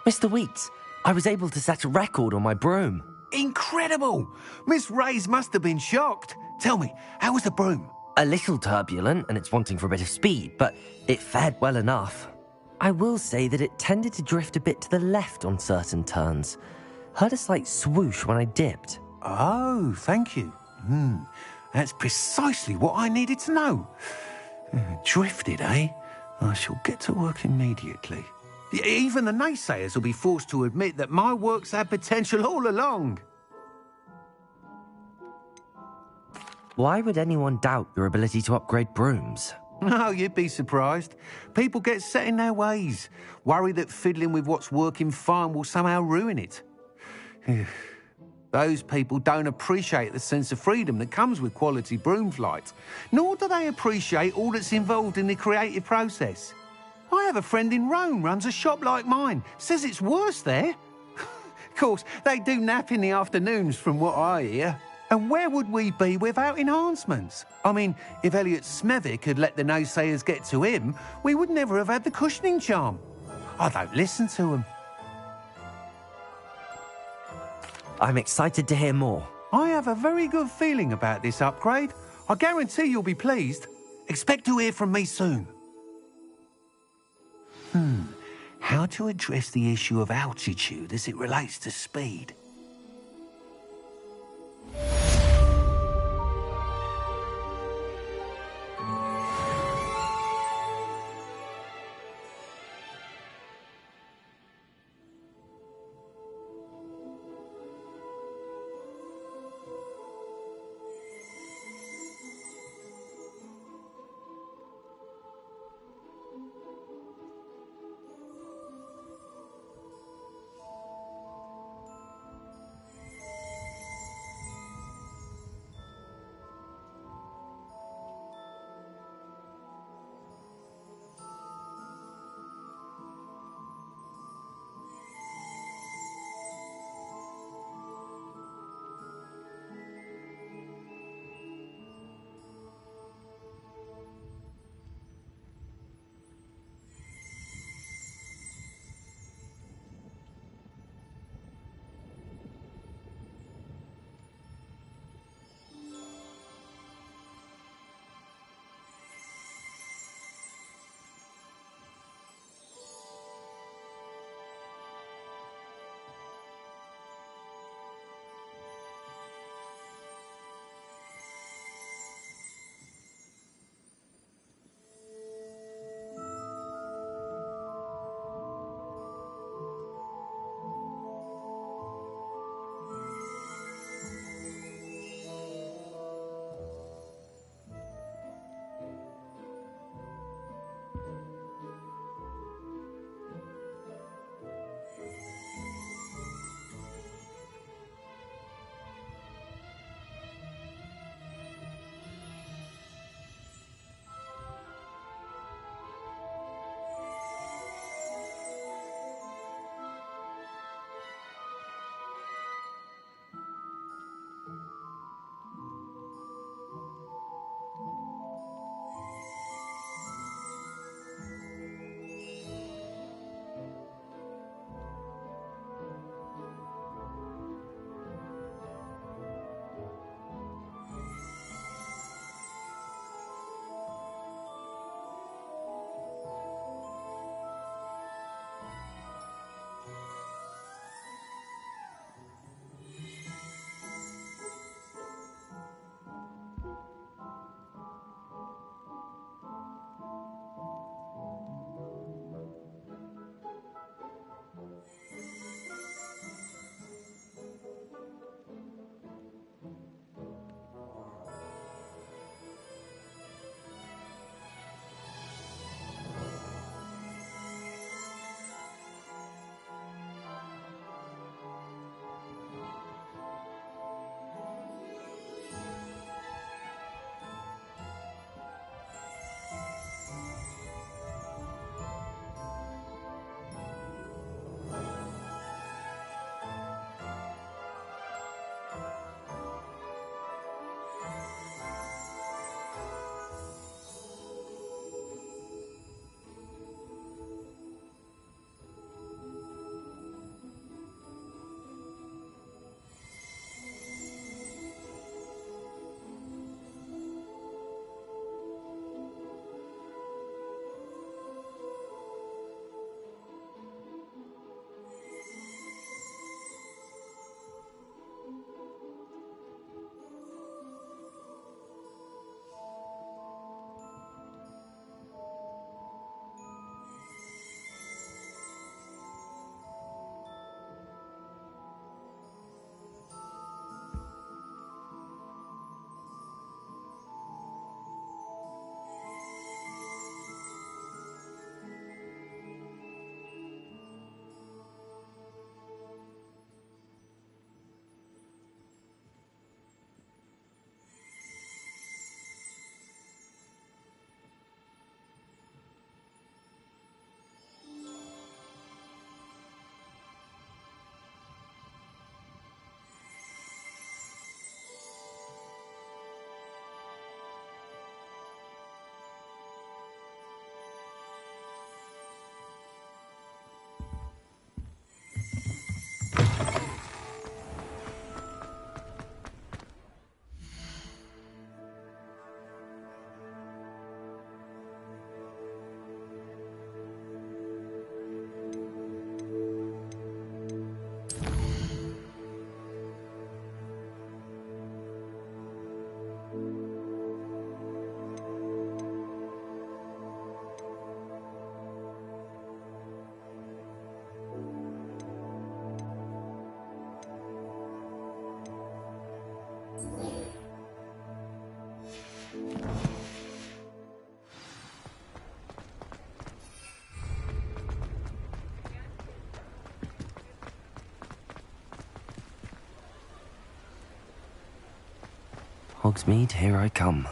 Mr. Weeks, I was able to set a record on my broom. Incredible! Miss Reyes must have been shocked. Tell me, how was the broom? A little turbulent, and it's wanting for a bit of speed, but it fared well enough. I will say that it tended to drift a bit to the left on certain turns. Heard a slight swoosh when I dipped. Oh, thank you. That's precisely what I needed to know. Drifted, eh? I shall get to work immediately. Even the naysayers will be forced to admit that my work's had potential all along. Why would anyone doubt your ability to upgrade brooms? No, you'd be surprised. People get set in their ways, worry that fiddling with what's working fine will somehow ruin it. Those people don't appreciate the sense of freedom that comes with quality broom flight, nor do they appreciate all that's involved in the creative process. I have a friend in Rome runs a shop like mine, says it's worse there. Of course, they do nap in the afternoons from what I hear. And where would we be without enhancements? I mean, if Elliot Smethwick had let the naysayers get to him, we would never have had the cushioning charm. I don't listen to them. I'm excited to hear more. I have a very good feeling about this upgrade. I guarantee you'll be pleased. Expect to hear from me soon. How to address the issue of altitude as it relates to speed? Hogsmeade, here I come.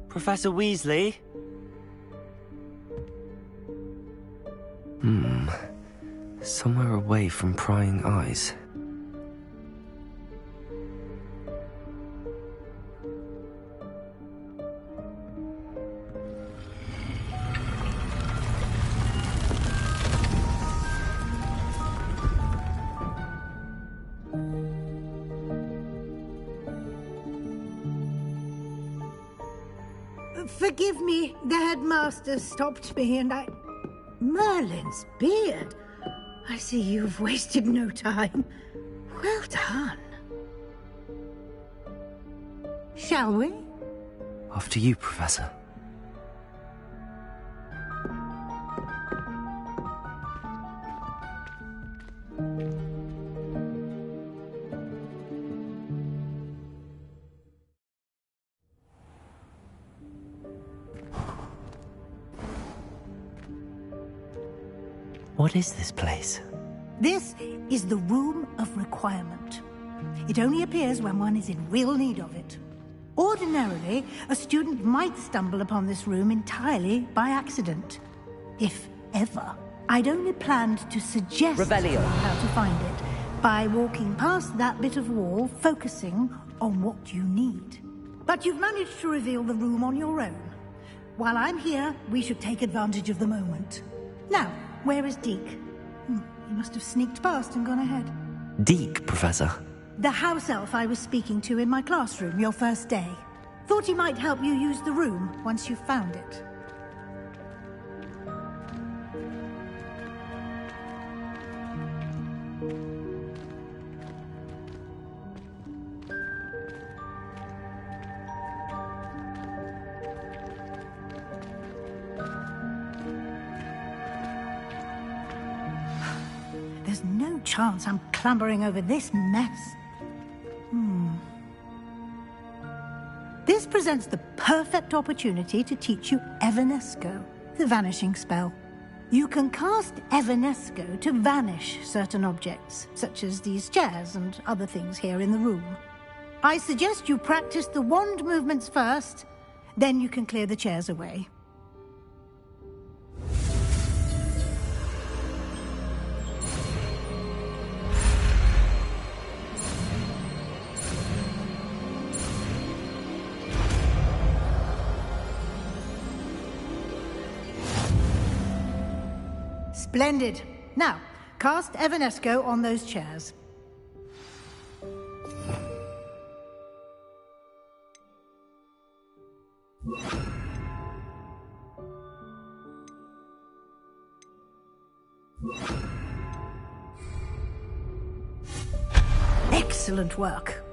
Professor Weasley? Somewhere away from prying eyes. Forgive me, the headmaster stopped me and I... Merlin's beard. I see you've wasted no time. Well done. Shall we? After you, Professor. What is this place? This is the Room of Requirement. It only appears when one is in real need of it. Ordinarily, a student might stumble upon this room entirely by accident. If ever. I'd only planned to suggest Revelio. how to find it by walking past that bit of wall, focusing on what you need. But you've managed to reveal the room on your own. While I'm here, we should take advantage of the moment. Now, where is Deke? He must have sneaked past and gone ahead. Deke, Professor. The house elf I was speaking to in my classroom your first day. Thought he might help you use the room once you found it. There's no chance I'm clambering over this mess. This presents the perfect opportunity to teach you Evanesco, the vanishing spell. You can cast Evanesco to vanish certain objects, such as these chairs and other things here in the room. I suggest you practice the wand movements first, then you can clear the chairs away. Splendid. Now, cast Evanesco on those chairs. Excellent work.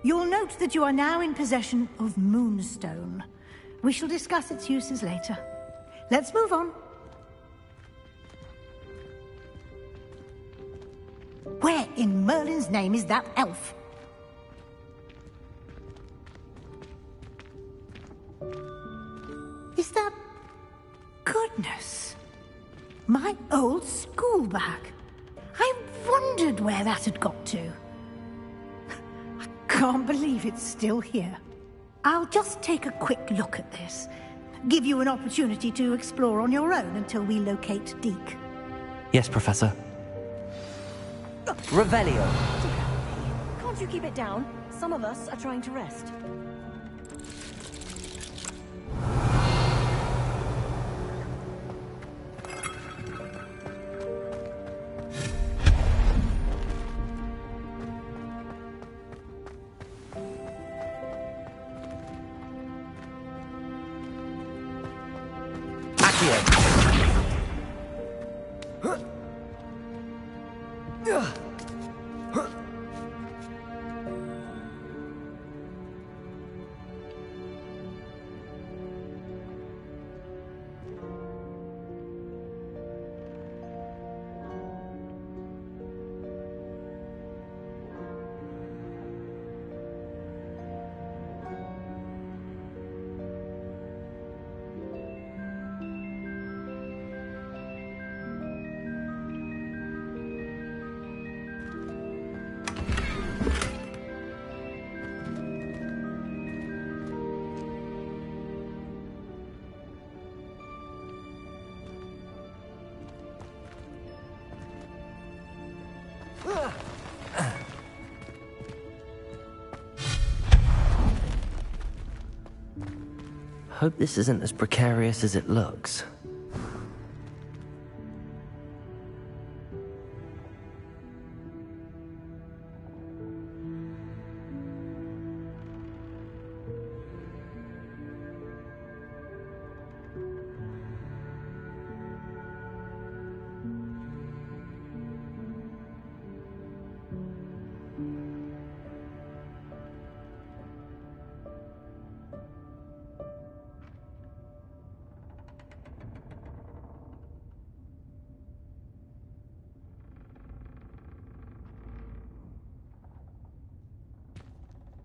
You'll note that you are now in possession of Moonstone. We shall discuss its uses later. Let's move on. Where in Merlin's name is that elf? Is that... Goodness. My old school bag. I wondered where that had got to. I can't believe it's still here. I'll just take a quick look at this. Give you an opportunity to explore on your own until we locate Deke. Yes, Professor. Revelio. Can't you keep it down? Some of us are trying to rest. Hope this isn't as precarious as it looks.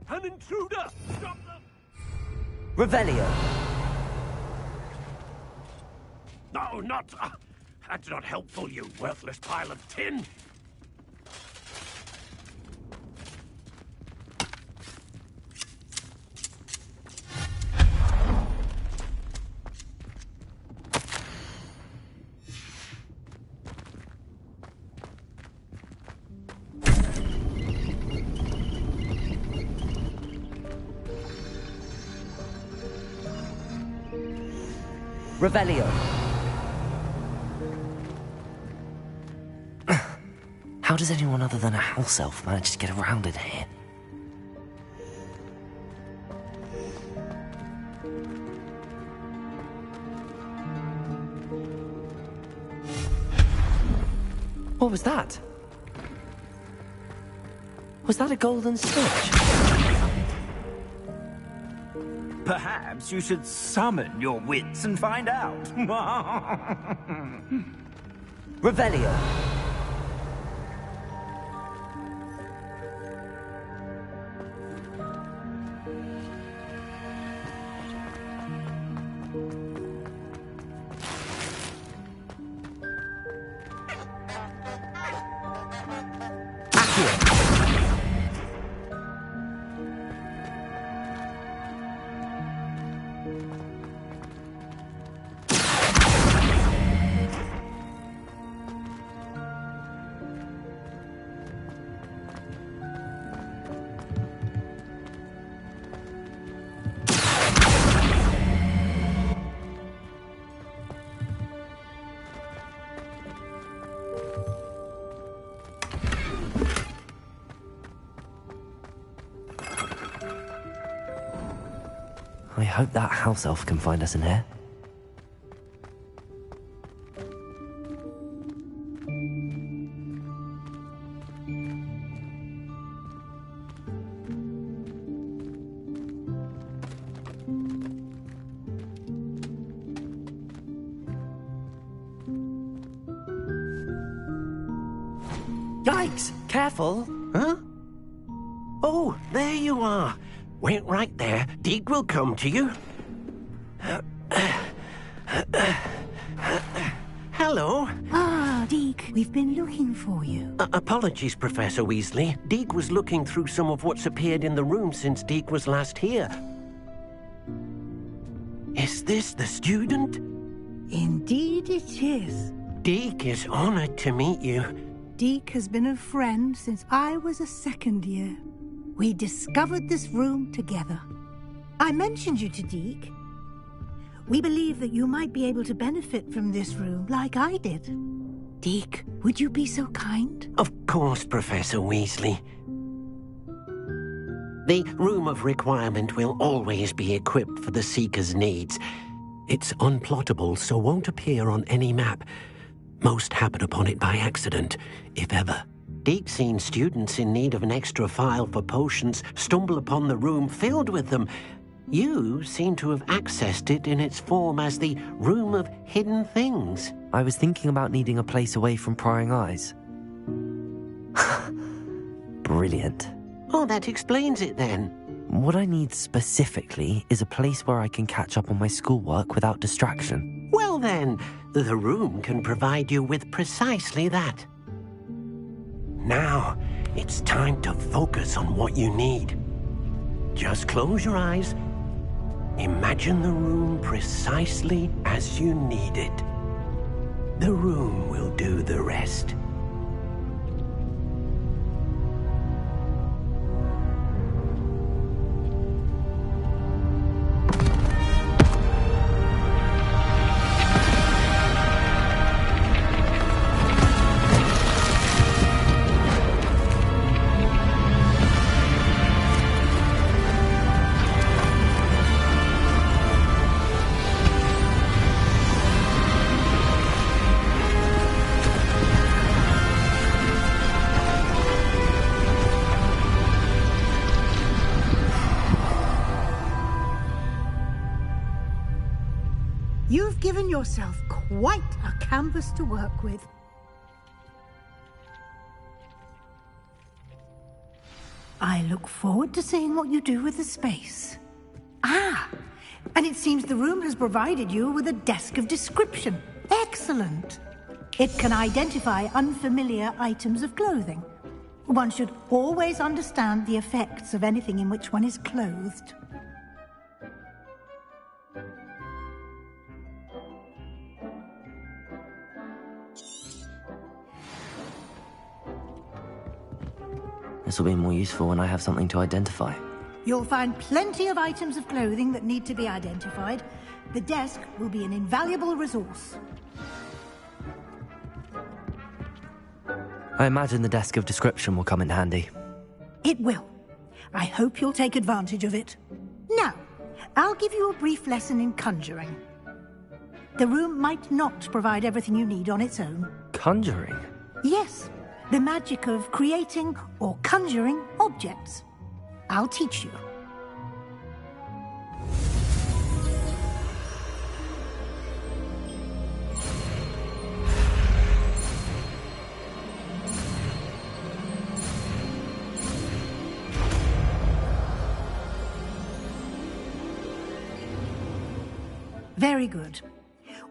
An intruder! Stop them! Revelio. No, not... that's not helpful, you worthless pile of tin! Revelio. How does anyone other than a house elf manage to get around in here? What was that? Was that a golden switch? Perhaps you should summon your wits and find out. Revelio. hope that house elf can find us in here. Yikes! Careful! Huh? Oh, there you are. Wait right there. Deek will come to you. Hello. Ah, Deek, we've been looking for you. Apologies, Professor Weasley. Deek was looking through some of what's appeared in the room since Deek was last here. Is this the student? Indeed it is. Deek is honored to meet you. Deek has been a friend since I was a second year. We discovered this room together. I mentioned you to Deek. We believe that you might be able to benefit from this room like I did. Deek, would you be so kind? Of course, Professor Weasley. The Room of Requirement will always be equipped for the Seeker's needs. It's unplottable, so won't appear on any map. Most happen upon it by accident, if ever. Deek's seen students in need of an extra file for potions stumble upon the room filled with them. You seem to have accessed it in its form as the Room of Hidden Things. I was thinking about needing a place away from prying eyes. Brilliant. Oh, that explains it then. What I need specifically is a place where I can catch up on my schoolwork without distraction. Well then, the room can provide you with precisely that. Now, it's time to focus on what you need. Just close your eyes. Imagine the room precisely as you need it. The room will do the rest. You've given yourself quite a canvas to work with. I look forward to seeing what you do with the space. Ah, and it seems the room has provided you with a desk of description. Excellent. It can identify unfamiliar items of clothing. One should always understand the effects of anything in which one is clothed. This will be more useful when I have something to identify. You'll find plenty of items of clothing that need to be identified. The desk will be an invaluable resource. I imagine the desk of description will come in handy. It will. I hope you'll take advantage of it. Now, I'll give you a brief lesson in conjuring. The room might not provide everything you need on its own. Conjuring? Yes, the magic of creating or conjuring objects. I'll teach you. Very good.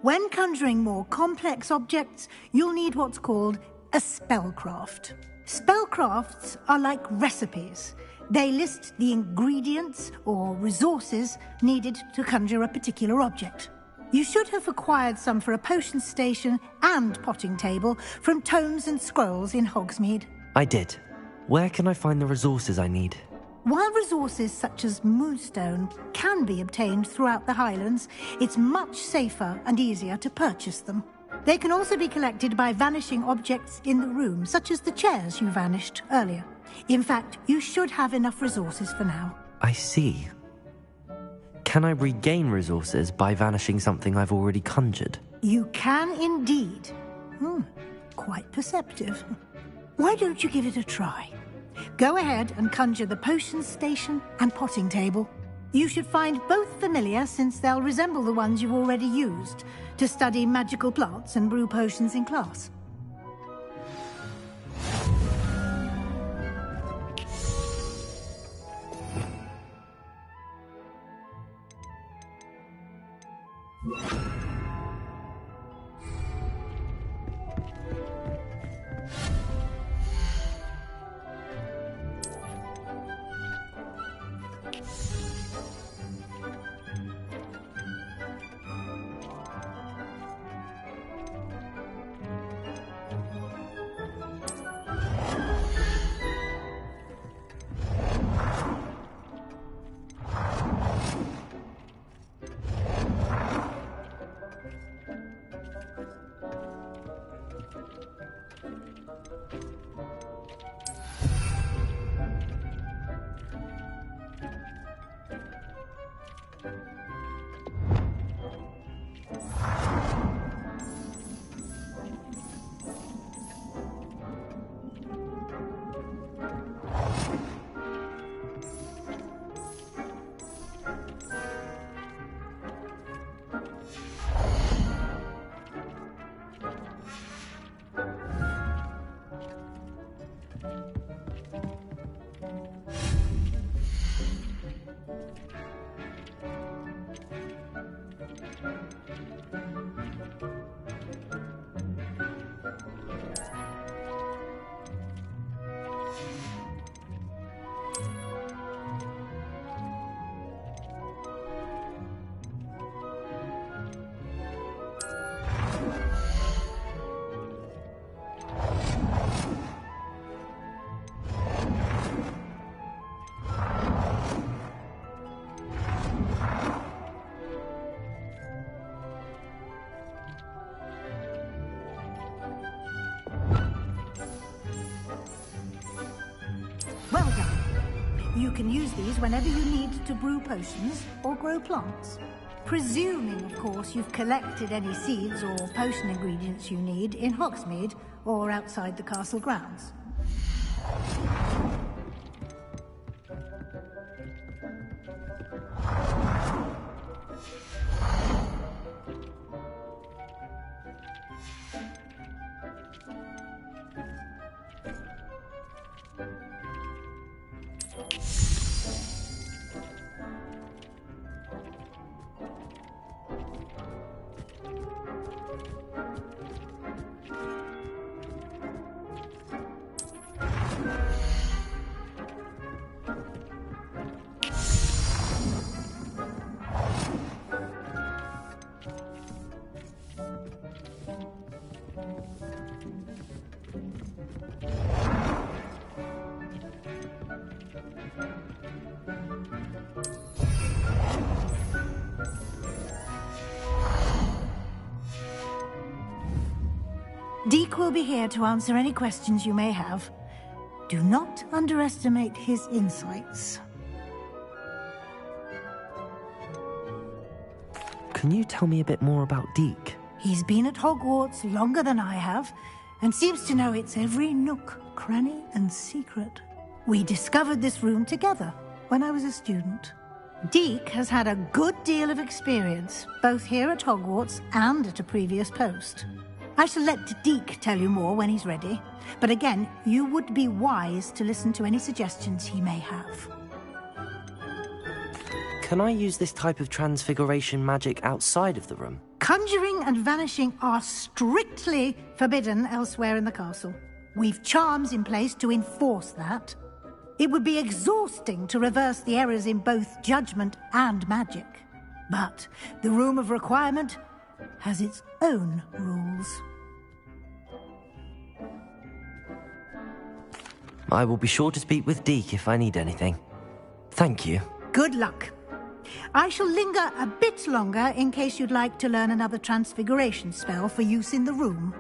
When conjuring more complex objects, you'll need what's called a spellcraft. Spellcrafts are like recipes. They list the ingredients or resources needed to conjure a particular object. You should have acquired some for a potion station and potting table from Tomes and Scrolls in Hogsmeade. I did. Where can I find the resources I need? While resources such as Moonstone can be obtained throughout the Highlands, it's much safer and easier to purchase them. They can also be collected by vanishing objects in the room, such as the chairs you vanished earlier. In fact, you should have enough resources for now. I see. Can I regain resources by vanishing something I've already conjured? You can indeed. Quite perceptive. Why don't you give it a try? Go ahead and conjure the potions station and potting table. You should find both familiar, since they'll resemble the ones you've already used to study magical plants and brew potions in class. Well done. You can use these whenever you need to brew potions or grow plants. Presuming, of course, you've collected any seeds or potion ingredients you need in Hogsmeade or outside the castle grounds. Deek will be here to answer any questions you may have. Do not underestimate his insights. Can you tell me a bit more about Deek? He's been at Hogwarts longer than I have, and seems to know its every nook, cranny, and secret. We discovered this room together when I was a student. Deek has had a good deal of experience, both here at Hogwarts and at a previous post. I shall let Deek tell you more when he's ready, but again, you would be wise to listen to any suggestions he may have. Can I use this type of transfiguration magic outside of the room? Conjuring and vanishing are strictly forbidden elsewhere in the castle. We've charms in place to enforce that. It would be exhausting to reverse the errors in both judgment and magic. But the Room of Requirement has its own rules. I will be sure to speak with Deek if I need anything. Thank you. Good luck. I shall linger a bit longer in case you'd like to learn another transfiguration spell for use in the room.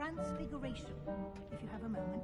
Transfiguration, if you have a moment.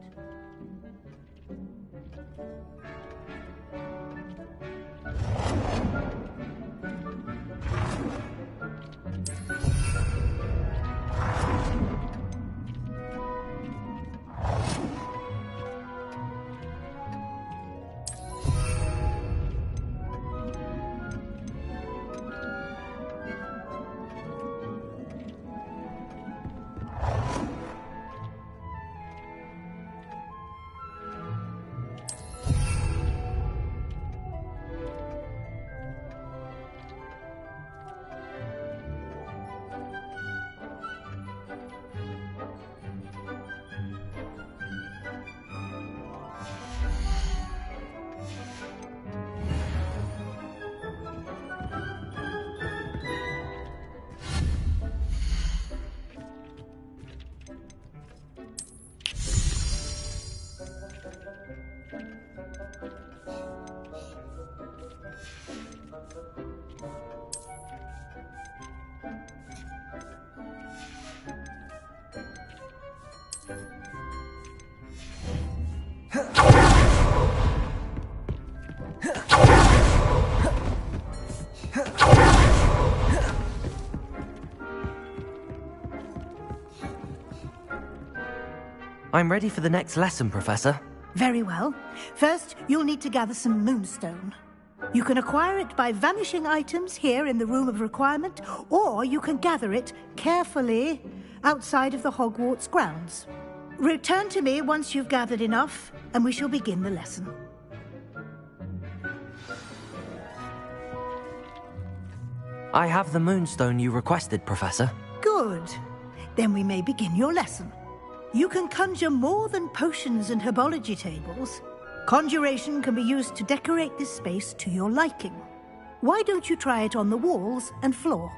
I'm ready for the next lesson, Professor. Very well. First, you'll need to gather some moonstone. You can acquire it by vanishing items here in the Room of Requirement, or you can gather it carefully outside of the Hogwarts grounds. Return to me once you've gathered enough, and we shall begin the lesson. I have the moonstone you requested, Professor. Good. Then we may begin your lesson. You can conjure more than potions and herbology tables. Conjuration can be used to decorate this space to your liking. Why don't you try it on the walls and floor?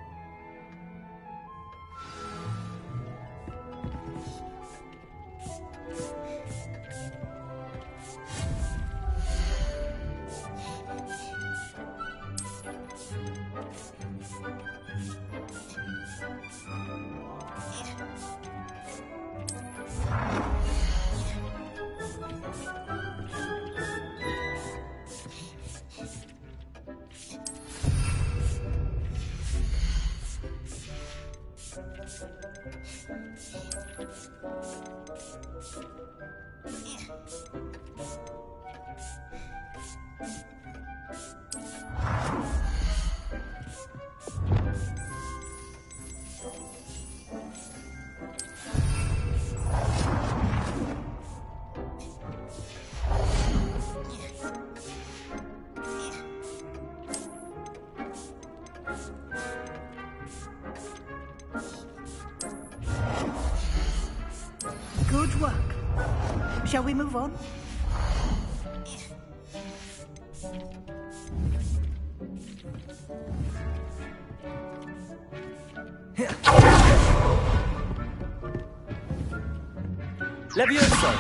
Good work. Shall we move on? Levioso!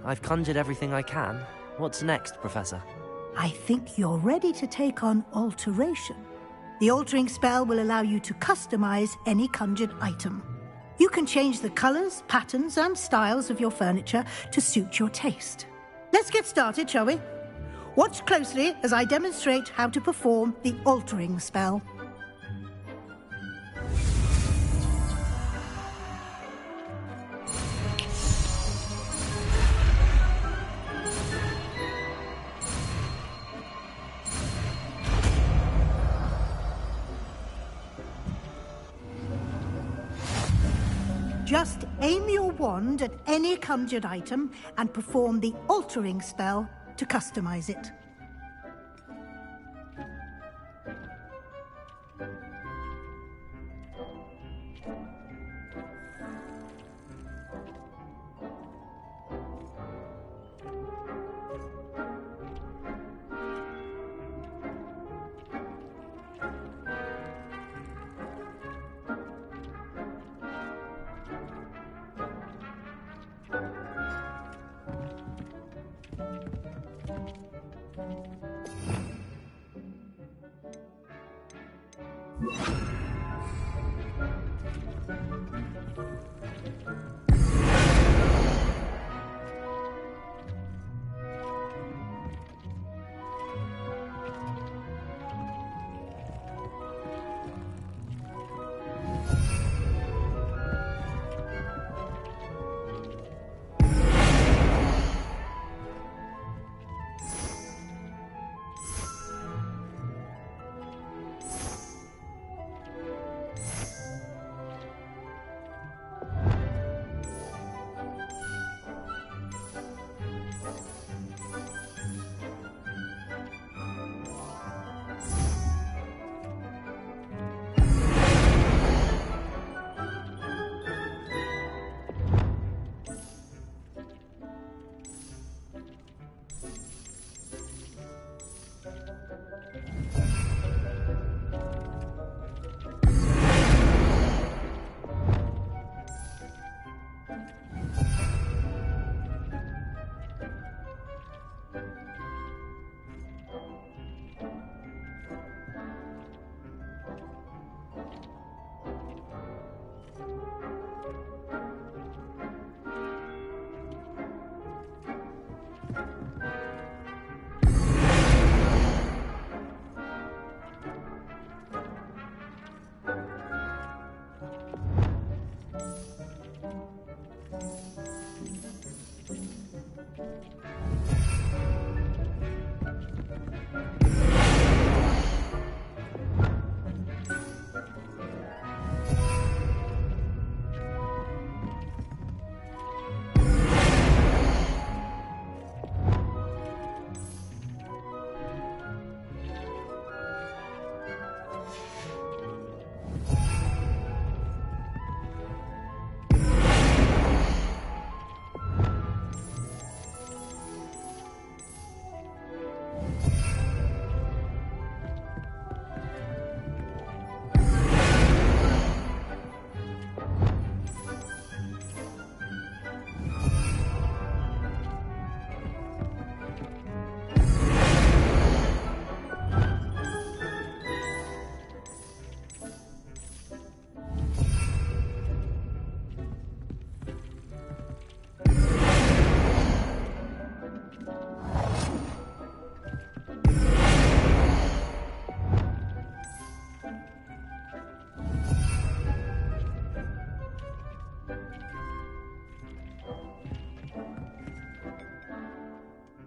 I've conjured everything I can. What's next, Professor? I think you're ready to take on Alteration. The altering spell will allow you to customize any conjured item. You can change the colors, patterns, and styles of your furniture to suit your taste. Let's get started, shall we? Watch closely as I demonstrate how to perform the altering spell. Just aim your wand at any conjured item and perform the altering spell to customize it.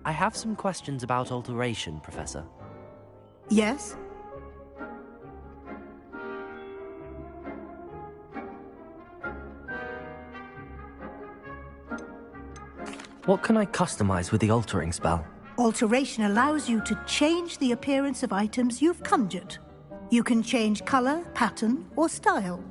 I have some questions about alteration, Professor. Yes? What can I customize with the altering spell? Alteration allows you to change the appearance of items you've conjured. You can change color, pattern, or style.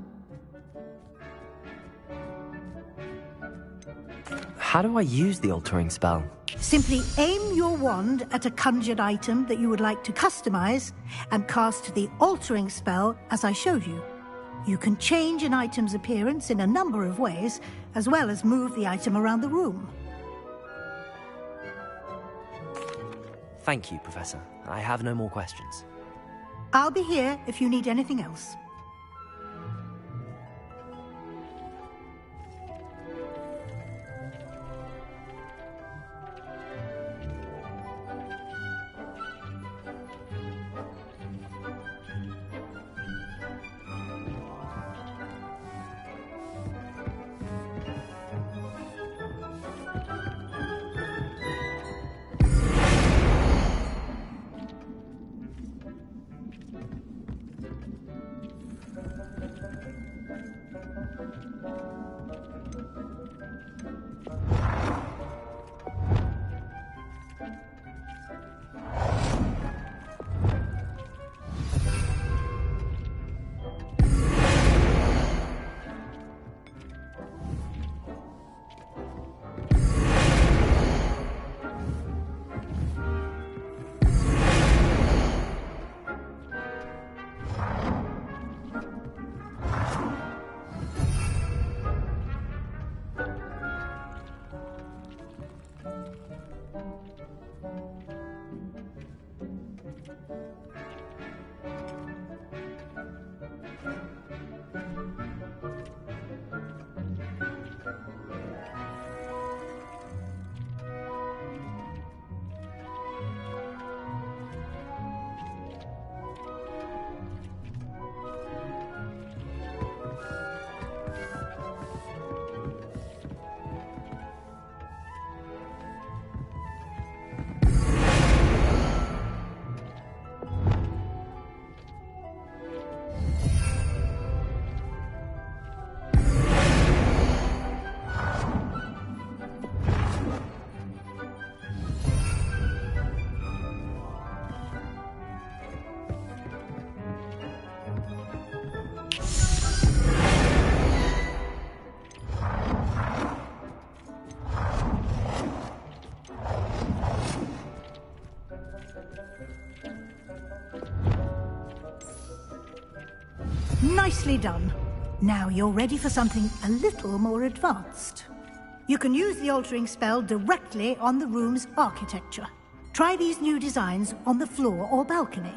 How do I use the altering spell? Simply aim your wand at a conjured item that you would like to customize and cast the altering spell as I showed you. You can change an item's appearance in a number of ways, as well as move the item around the room. Thank you, Professor. I have no more questions. I'll be here if you need anything else. Nicely done. Now you're ready for something a little more advanced. You can use the altering spell directly on the room's architecture. Try these new designs on the floor or balcony.